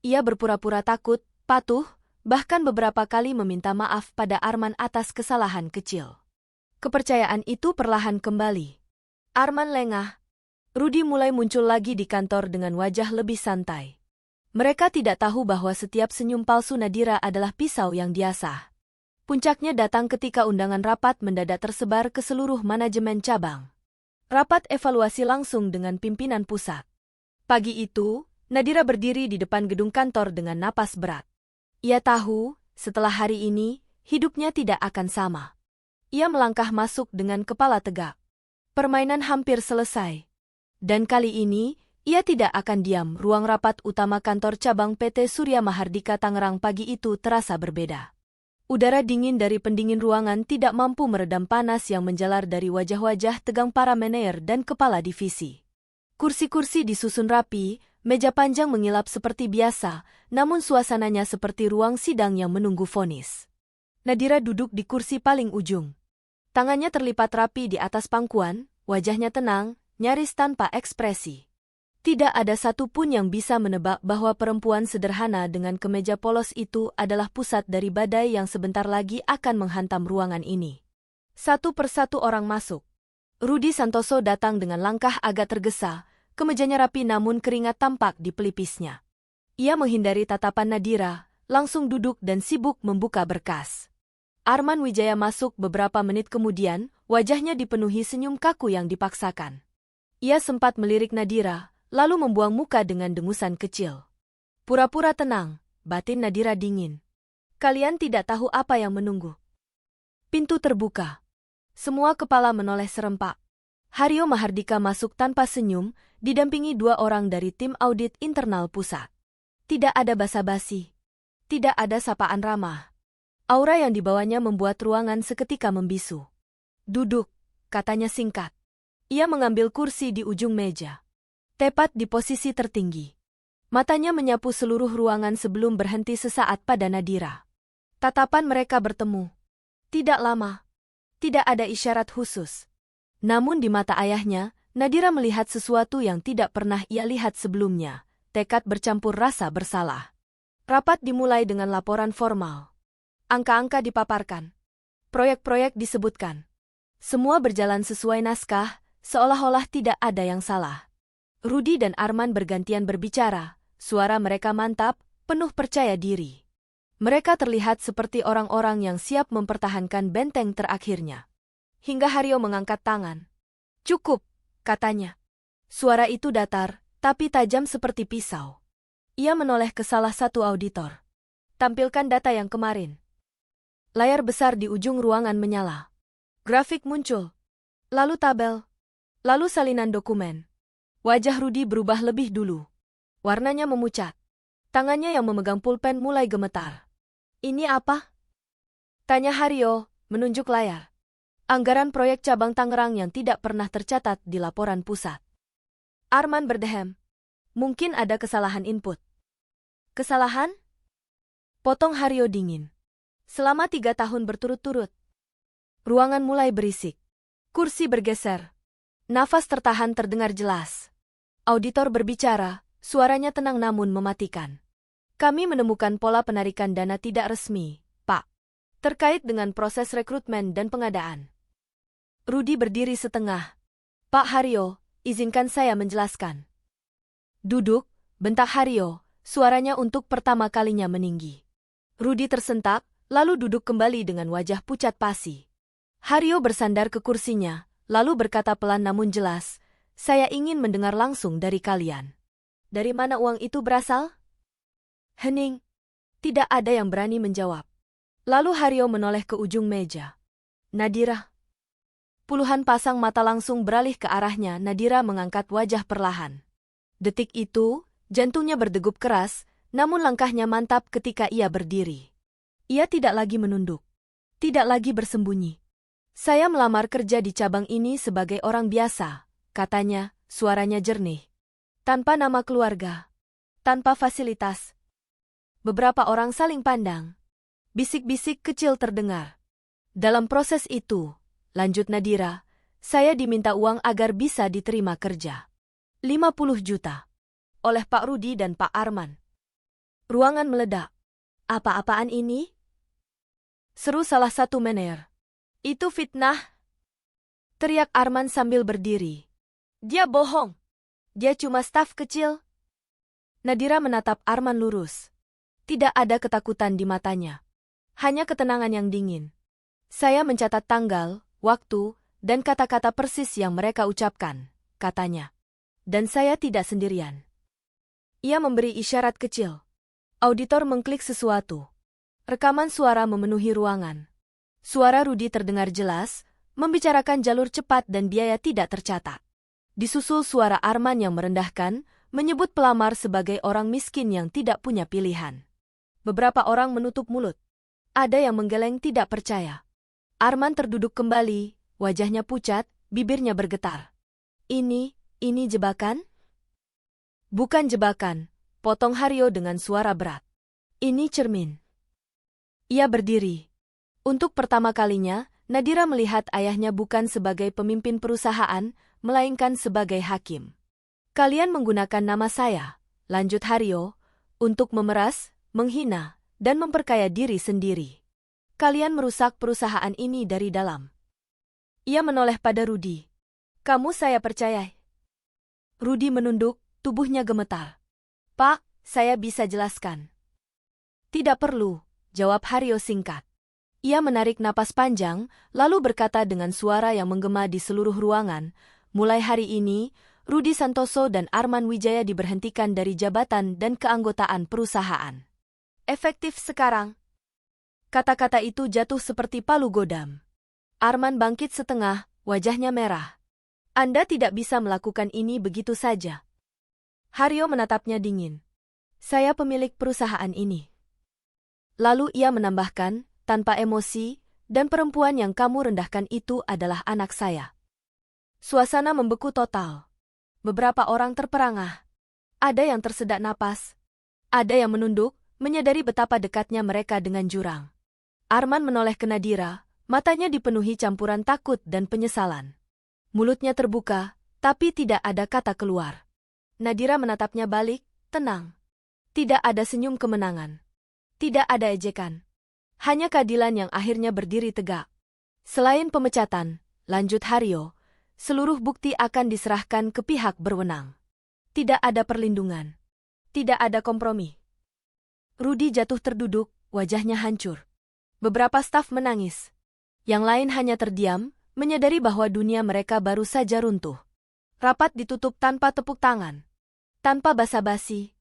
Ia berpura-pura takut, patuh, bahkan beberapa kali meminta maaf pada Arman atas kesalahan kecil. Kepercayaan itu perlahan kembali. Arman lengah. Rudy mulai muncul lagi di kantor dengan wajah lebih santai. Mereka tidak tahu bahwa setiap senyum palsu Nadira adalah pisau yang diasah. Puncaknya datang ketika undangan rapat mendadak tersebar ke seluruh manajemen cabang. Rapat evaluasi langsung dengan pimpinan pusat. Pagi itu, Nadira berdiri di depan gedung kantor dengan napas berat. Ia tahu, setelah hari ini, hidupnya tidak akan sama. Ia melangkah masuk dengan kepala tegak. Permainan hampir selesai. Dan kali ini, ia tidak akan diam. Ruang rapat utama kantor cabang PT Surya Mahardika Tangerang pagi itu terasa berbeda. Udara dingin dari pendingin ruangan tidak mampu meredam panas yang menjalar dari wajah-wajah tegang para manajer dan kepala divisi. Kursi-kursi disusun rapi, meja panjang mengilap seperti biasa, namun suasananya seperti ruang sidang yang menunggu vonis. Nadira duduk di kursi paling ujung. Tangannya terlipat rapi di atas pangkuan, wajahnya tenang, nyaris tanpa ekspresi. Tidak ada satupun yang bisa menebak bahwa perempuan sederhana dengan kemeja polos itu adalah pusat dari badai yang sebentar lagi akan menghantam ruangan ini. Satu persatu orang masuk. Rudi Santoso datang dengan langkah agak tergesa, kemejanya rapi namun keringat tampak di pelipisnya. Ia menghindari tatapan Nadira, langsung duduk dan sibuk membuka berkas. Arman Wijaya masuk beberapa menit kemudian, wajahnya dipenuhi senyum kaku yang dipaksakan. Ia sempat melirik Nadira, lalu membuang muka dengan dengusan kecil. Pura-pura tenang, batin Nadira dingin. Kalian tidak tahu apa yang menunggu. Pintu terbuka. Semua kepala menoleh serempak. Haryo Mahardika masuk tanpa senyum, didampingi 2 orang dari tim audit internal pusat. Tidak ada basa-basi. Tidak ada sapaan ramah. Aura yang dibawanya membuat ruangan seketika membisu. Duduk, katanya singkat. Ia mengambil kursi di ujung meja. Tepat di posisi tertinggi. Matanya menyapu seluruh ruangan sebelum berhenti sesaat pada Nadira. Tatapan mereka bertemu. Tidak lama. Tidak ada isyarat khusus. Namun di mata ayahnya, Nadira melihat sesuatu yang tidak pernah ia lihat sebelumnya. Tekad bercampur rasa bersalah. Rapat dimulai dengan laporan formal. Angka-angka dipaparkan. Proyek-proyek disebutkan. Semua berjalan sesuai naskah, seolah-olah tidak ada yang salah. Rudi dan Arman bergantian berbicara, suara mereka mantap, penuh percaya diri. Mereka terlihat seperti orang-orang yang siap mempertahankan benteng terakhirnya. Hingga Haryo mengangkat tangan. Cukup, katanya. Suara itu datar, tapi tajam seperti pisau. Ia menoleh ke salah satu auditor. Tampilkan data yang kemarin. Layar besar di ujung ruangan menyala. Grafik muncul. Lalu tabel. Lalu salinan dokumen. Wajah Rudi berubah lebih dulu. Warnanya memucat. Tangannya yang memegang pulpen mulai gemetar. Ini apa? Tanya Haryo, menunjuk layar. Anggaran proyek cabang Tangerang yang tidak pernah tercatat di laporan pusat. Arman berdehem. Mungkin ada kesalahan input. Kesalahan? Potong Haryo dingin. Selama 3 tahun berturut-turut. Ruangan mulai berisik. Kursi bergeser. Nafas tertahan terdengar jelas. Auditor berbicara, suaranya tenang namun mematikan. Kami menemukan pola penarikan dana tidak resmi, Pak. Terkait dengan proses rekrutmen dan pengadaan. Rudi berdiri setengah. Pak Haryo, izinkan saya menjelaskan. Duduk, bentak Haryo, suaranya untuk pertama kalinya meninggi. Rudi tersentak, lalu duduk kembali dengan wajah pucat pasi. Haryo bersandar ke kursinya, lalu berkata pelan namun jelas, saya ingin mendengar langsung dari kalian. Dari mana uang itu berasal? Hening. Tidak ada yang berani menjawab. Lalu Haryo menoleh ke ujung meja. Nadira. Puluhan pasang mata langsung beralih ke arahnya. Nadira mengangkat wajah perlahan. Detik itu, jantungnya berdegup keras, namun langkahnya mantap ketika ia berdiri. Ia tidak lagi menunduk. Tidak lagi bersembunyi. Saya melamar kerja di cabang ini sebagai orang biasa, katanya, suaranya jernih. Tanpa nama keluarga. Tanpa fasilitas. Beberapa orang saling pandang. Bisik-bisik kecil terdengar. Dalam proses itu, lanjut Nadira, saya diminta uang agar bisa diterima kerja. 50 juta. Oleh Pak Rudi dan Pak Arman. Ruangan meledak. Apa-apaan ini? Seru salah satu manajer. Itu fitnah. Teriak Arman sambil berdiri. Dia bohong. Dia cuma staf kecil. Nadira menatap Arman lurus. Tidak ada ketakutan di matanya. Hanya ketenangan yang dingin. Saya mencatat tanggal, waktu, dan kata-kata persis yang mereka ucapkan, katanya. Dan saya tidak sendirian. Ia memberi isyarat kecil. Auditor mengklik sesuatu. Rekaman suara memenuhi ruangan. Suara Rudi terdengar jelas, membicarakan jalur cepat dan biaya tidak tercatat. Disusul suara Arman yang merendahkan, menyebut pelamar sebagai orang miskin yang tidak punya pilihan. Beberapa orang menutup mulut. Ada yang menggeleng tidak percaya. Arman terduduk kembali, wajahnya pucat, bibirnya bergetar. Ini jebakan? Bukan jebakan, potong Haryo dengan suara berat. Ini cermin. Ia berdiri. Untuk pertama kalinya, Nadira melihat ayahnya bukan sebagai pemimpin perusahaan, melainkan sebagai hakim. Kalian menggunakan nama saya, lanjut Haryo, untuk memeras, menghina, dan memperkaya diri sendiri. Kalian merusak perusahaan ini dari dalam. Ia menoleh pada Rudi. Kamu saya percaya. Rudi menunduk, tubuhnya gemetar. Pak, saya bisa jelaskan. Tidak perlu, jawab Haryo singkat. Ia menarik napas panjang, lalu berkata dengan suara yang menggema di seluruh ruangan, mulai hari ini, Rudi Santoso dan Arman Wijaya diberhentikan dari jabatan dan keanggotaan perusahaan. Efektif sekarang. Kata-kata itu jatuh seperti palu godam. Arman bangkit setengah, wajahnya merah. Anda tidak bisa melakukan ini begitu saja. Haryo menatapnya dingin. Saya pemilik perusahaan ini. Lalu ia menambahkan, tanpa emosi, dan perempuan yang kamu rendahkan itu adalah anak saya. Suasana membeku total. Beberapa orang terperangah. Ada yang tersedak napas. Ada yang menunduk, menyadari betapa dekatnya mereka dengan jurang. Arman menoleh ke Nadira, matanya dipenuhi campuran takut dan penyesalan. Mulutnya terbuka, tapi tidak ada kata keluar. Nadira menatapnya balik, tenang. Tidak ada senyum kemenangan. Tidak ada ejekan. Hanya keadilan yang akhirnya berdiri tegak. Selain pemecatan, lanjut Haryo, seluruh bukti akan diserahkan ke pihak berwenang. Tidak ada perlindungan. Tidak ada kompromi. Rudi jatuh terduduk, wajahnya hancur. Beberapa staf menangis. Yang lain hanya terdiam, menyadari bahwa dunia mereka baru saja runtuh. Rapat ditutup tanpa tepuk tangan. Tanpa basa-basi.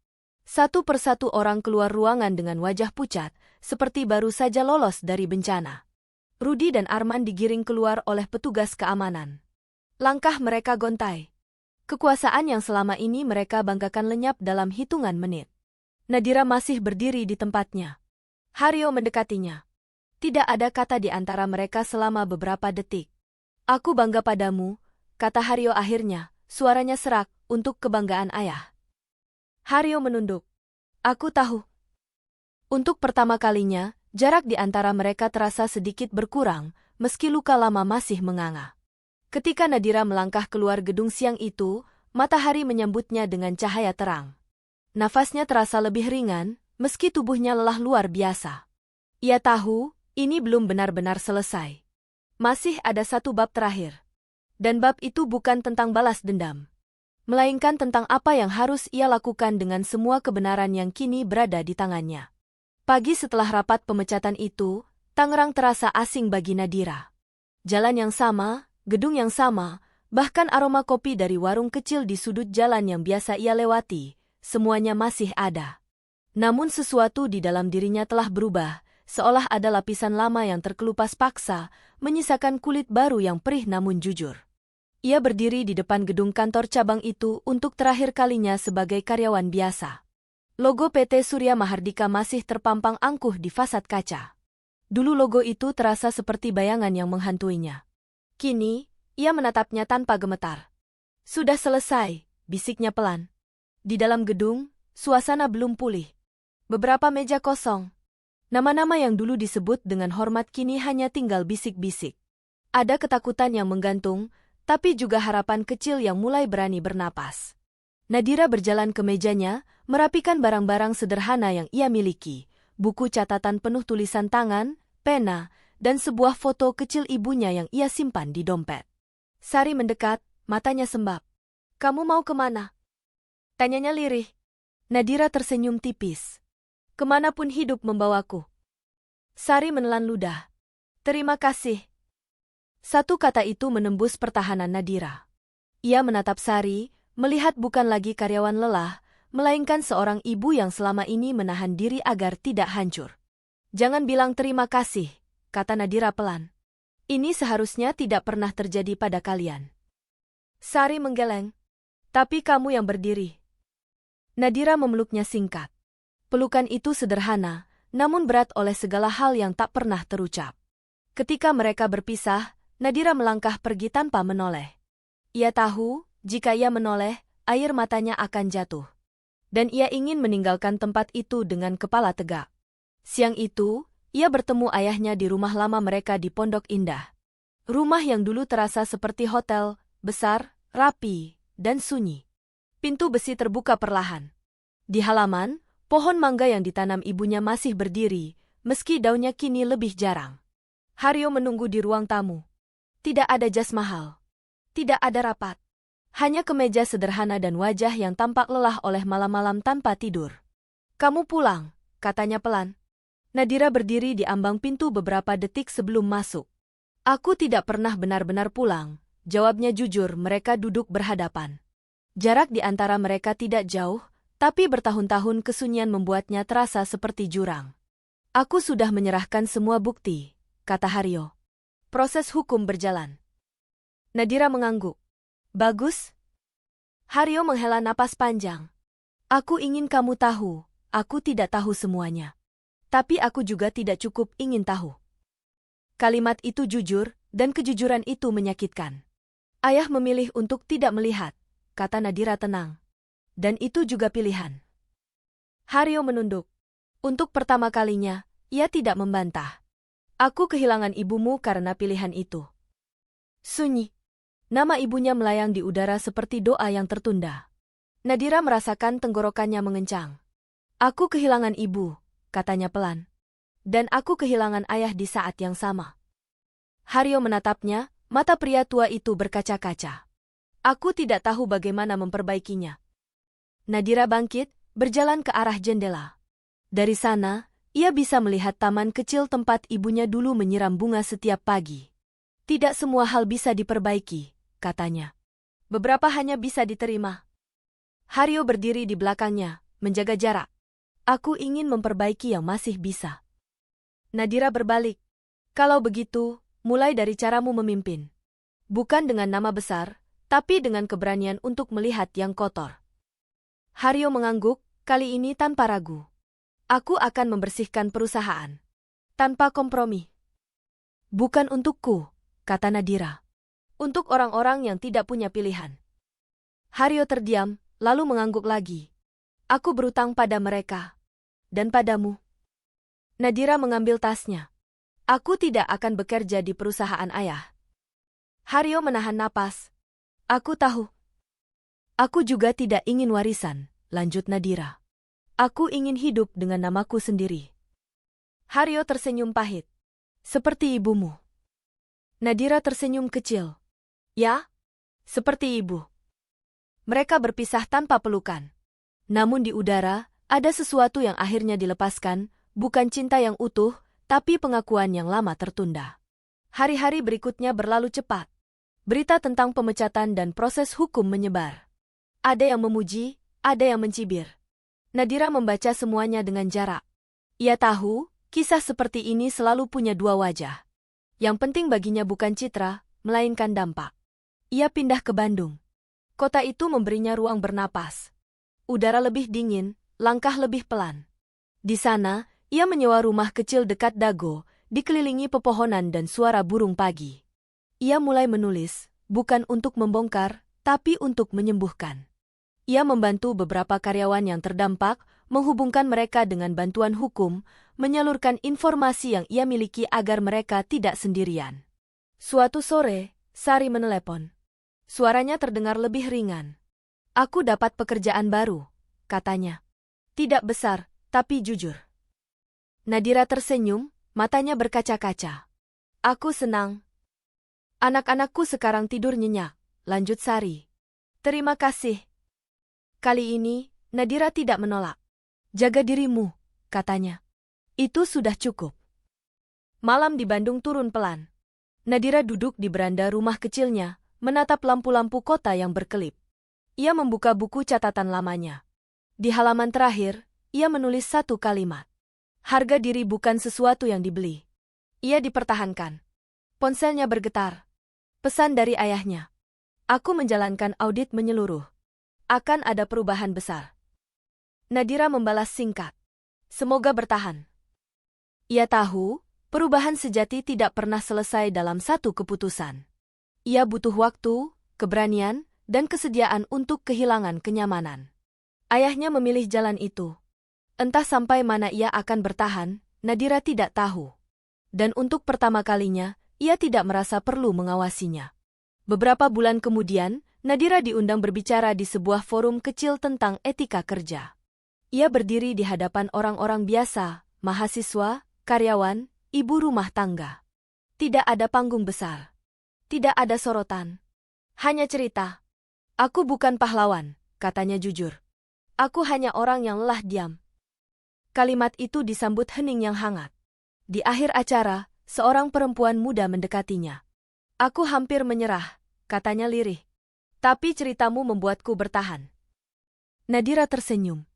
Satu persatu orang keluar ruangan dengan wajah pucat, seperti baru saja lolos dari bencana. Rudi dan Arman digiring keluar oleh petugas keamanan. Langkah mereka gontai. Kekuasaan yang selama ini mereka banggakan lenyap dalam hitungan menit. Nadira masih berdiri di tempatnya. Haryo mendekatinya. Tidak ada kata di antara mereka selama beberapa detik. Aku bangga padamu, kata Haryo akhirnya, suaranya serak, untuk kebanggaan ayah. Haryo menunduk. Aku tahu. Untuk pertama kalinya, jarak di antara mereka terasa sedikit berkurang, meski luka lama masih menganga. Ketika Nadira melangkah keluar gedung siang itu, matahari menyambutnya dengan cahaya terang. Nafasnya terasa lebih ringan, meski tubuhnya lelah luar biasa. Ia tahu, ini belum benar-benar selesai. Masih ada satu bab terakhir. Dan bab itu bukan tentang balas dendam, melainkan tentang apa yang harus ia lakukan dengan semua kebenaran yang kini berada di tangannya. Pagi setelah rapat pemecatan itu, Tangerang terasa asing bagi Nadira. Jalan yang sama, gedung yang sama, bahkan aroma kopi dari warung kecil di sudut jalan yang biasa ia lewati, semuanya masih ada. Namun sesuatu di dalam dirinya telah berubah, seolah ada lapisan lama yang terkelupas paksa, menyisakan kulit baru yang perih namun jujur. Ia berdiri di depan gedung kantor cabang itu untuk terakhir kalinya sebagai karyawan biasa. Logo PT Surya Mahardika masih terpampang angkuh di fasad kaca. Dulu logo itu terasa seperti bayangan yang menghantuinya. Kini, ia menatapnya tanpa gemetar. Sudah selesai, bisiknya pelan. Di dalam gedung, suasana belum pulih. Beberapa meja kosong. Nama-nama yang dulu disebut dengan hormat kini hanya tinggal bisik-bisik. Ada ketakutan yang menggantung, tapi juga harapan kecil yang mulai berani bernapas. Nadira berjalan ke mejanya, merapikan barang-barang sederhana yang ia miliki, buku catatan penuh tulisan tangan, pena, dan sebuah foto kecil ibunya yang ia simpan di dompet. Sari mendekat, matanya sembab. Kamu mau kemana? Tanyanya lirih. Nadira tersenyum tipis. Kemanapun hidup membawaku. Sari menelan ludah. Terima kasih. Satu kata itu menembus pertahanan Nadira. Ia menatap Sari, melihat bukan lagi karyawan lelah, melainkan seorang ibu yang selama ini menahan diri agar tidak hancur. Jangan bilang terima kasih, kata Nadira pelan. Ini seharusnya tidak pernah terjadi pada kalian. Sari menggeleng. Tapi kamu yang berdiri. Nadira memeluknya singkat. Pelukan itu sederhana, namun berat oleh segala hal yang tak pernah terucap. Ketika mereka berpisah, Nadira melangkah pergi tanpa menoleh. Ia tahu, jika ia menoleh, air matanya akan jatuh. Dan ia ingin meninggalkan tempat itu dengan kepala tegak. Siang itu, ia bertemu ayahnya di rumah lama mereka di Pondok Indah. Rumah yang dulu terasa seperti hotel, besar, rapi, dan sunyi. Pintu besi terbuka perlahan. Di halaman, pohon mangga yang ditanam ibunya masih berdiri, meski daunnya kini lebih jarang. Haryo menunggu di ruang tamu. Tidak ada jas mahal. Tidak ada rapat. Hanya kemeja sederhana dan wajah yang tampak lelah oleh malam-malam tanpa tidur. Kamu pulang, katanya pelan. Nadira berdiri di ambang pintu beberapa detik sebelum masuk. Aku tidak pernah benar-benar pulang. Jawabnya jujur. Mereka duduk berhadapan. Jarak di antara mereka tidak jauh, tapi bertahun-tahun kesunyian membuatnya terasa seperti jurang. Aku sudah menyerahkan semua bukti, kata Haryo. Proses hukum berjalan. Nadira mengangguk. Bagus. Haryo menghela napas panjang. Aku ingin kamu tahu, aku tidak tahu semuanya. Tapi aku juga tidak cukup ingin tahu. Kalimat itu jujur, dan kejujuran itu menyakitkan. Ayah memilih untuk tidak melihat, kata Nadira tenang. Dan itu juga pilihan. Haryo menunduk. Untuk pertama kalinya, ia tidak membantah. Aku kehilangan ibumu karena pilihan itu. Sunyi. Nama ibunya melayang di udara seperti doa yang tertunda. Nadira merasakan tenggorokannya mengencang. Aku kehilangan ibu, katanya pelan. Dan aku kehilangan ayah di saat yang sama. Haryo menatapnya. Mata pria tua itu berkaca-kaca. Aku tidak tahu bagaimana memperbaikinya. Nadira bangkit, berjalan ke arah jendela. Dari sana, ia bisa melihat taman kecil tempat ibunya dulu menyiram bunga setiap pagi. Tidak semua hal bisa diperbaiki, katanya. Beberapa hanya bisa diterima. Haryo berdiri di belakangnya, menjaga jarak. Aku ingin memperbaiki yang masih bisa. Nadira berbalik. Kalau begitu, mulai dari caramu memimpin. Bukan dengan nama besar, tapi dengan keberanian untuk melihat yang kotor. Haryo mengangguk, kali ini tanpa ragu. Aku akan membersihkan perusahaan. Tanpa kompromi. Bukan untukku, kata Nadira. Untuk orang-orang yang tidak punya pilihan. Haryo terdiam, lalu mengangguk lagi. Aku berutang pada mereka. Dan padamu. Nadira mengambil tasnya. Aku tidak akan bekerja di perusahaan ayah. Haryo menahan napas. Aku tahu. Aku juga tidak ingin warisan, lanjut Nadira. Aku ingin hidup dengan namaku sendiri. Haryo tersenyum pahit. Seperti ibumu. Nadira tersenyum kecil. Ya, seperti ibu. Mereka berpisah tanpa pelukan. Namun di udara, ada sesuatu yang akhirnya dilepaskan, bukan cinta yang utuh, tapi pengakuan yang lama tertunda. Hari-hari berikutnya berlalu cepat. Berita tentang pemecatan dan proses hukum menyebar. Ada yang memuji, ada yang mencibir. Nadira membaca semuanya dengan jarak. Ia tahu, kisah seperti ini selalu punya dua wajah. Yang penting baginya bukan citra, melainkan dampak. Ia pindah ke Bandung. Kota itu memberinya ruang bernapas. Udara lebih dingin, langkah lebih pelan. Di sana, ia menyewa rumah kecil dekat Dago, dikelilingi pepohonan dan suara burung pagi. Ia mulai menulis, bukan untuk membongkar, tapi untuk menyembuhkan. Ia membantu beberapa karyawan yang terdampak, menghubungkan mereka dengan bantuan hukum, menyalurkan informasi yang ia miliki agar mereka tidak sendirian. Suatu sore, Sari menelepon. Suaranya terdengar lebih ringan. Aku dapat pekerjaan baru, katanya. Tidak besar, tapi jujur. Nadira tersenyum, matanya berkaca-kaca. Aku senang. Anak-anakku sekarang tidur nyenyak, lanjut Sari. Terima kasih. Kali ini, Nadira tidak menolak. Jaga dirimu, katanya. Itu sudah cukup. Malam di Bandung turun pelan. Nadira duduk di beranda rumah kecilnya, menatap lampu-lampu kota yang berkelip. Ia membuka buku catatan lamanya. Di halaman terakhir, ia menulis satu kalimat. Harga diri bukan sesuatu yang dibeli. Ia dipertahankan. Ponselnya bergetar. Pesan dari ayahnya. Aku menjalankan audit menyeluruh. Akan ada perubahan besar. Nadira membalas singkat. Semoga bertahan. Ia tahu, perubahan sejati tidak pernah selesai dalam satu keputusan. Ia butuh waktu, keberanian, dan kesediaan untuk kehilangan kenyamanan. Ayahnya memilih jalan itu. Entah sampai mana ia akan bertahan, Nadira tidak tahu. Dan untuk pertama kalinya, ia tidak merasa perlu mengawasinya. Beberapa bulan kemudian, Nadira diundang berbicara di sebuah forum kecil tentang etika kerja. Ia berdiri di hadapan orang-orang biasa, mahasiswa, karyawan, ibu rumah tangga. Tidak ada panggung besar. Tidak ada sorotan. Hanya cerita. Aku bukan pahlawan, katanya jujur. Aku hanya orang yang lelah diam. Kalimat itu disambut hening yang hangat. Di akhir acara, seorang perempuan muda mendekatinya. Aku hampir menyerah, katanya lirih. Tapi ceritamu membuatku bertahan. Nadira tersenyum.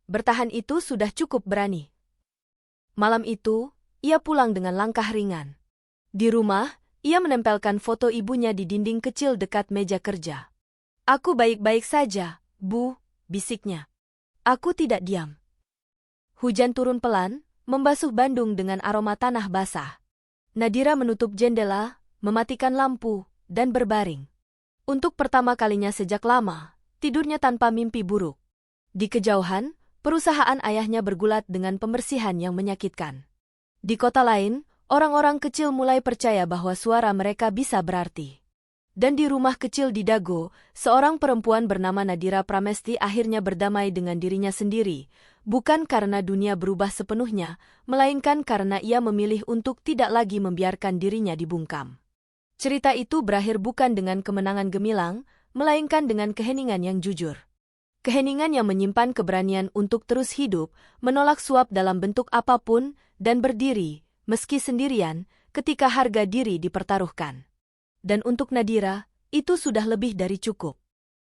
Bertahan itu sudah cukup berani. Malam itu, ia pulang dengan langkah ringan. Di rumah, ia menempelkan foto ibunya di dinding kecil dekat meja kerja. Aku baik-baik saja, Bu, bisiknya. Aku tidak diam. Hujan turun pelan, membasuh Bandung dengan aroma tanah basah. Nadira menutup jendela, mematikan lampu, dan berbaring. Untuk pertama kalinya sejak lama, tidurnya tanpa mimpi buruk. Di kejauhan, perusahaan ayahnya bergulat dengan pembersihan yang menyakitkan. Di kota lain, orang-orang kecil mulai percaya bahwa suara mereka bisa berarti. Dan di rumah kecil di Dago, seorang perempuan bernama Nadira Pramesti akhirnya berdamai dengan dirinya sendiri, bukan karena dunia berubah sepenuhnya, melainkan karena ia memilih untuk tidak lagi membiarkan dirinya dibungkam. Cerita itu berakhir bukan dengan kemenangan gemilang, melainkan dengan keheningan yang jujur. Keheningan yang menyimpan keberanian untuk terus hidup, menolak suap dalam bentuk apapun, dan berdiri, meski sendirian, ketika harga diri dipertaruhkan. Dan untuk Nadira, itu sudah lebih dari cukup.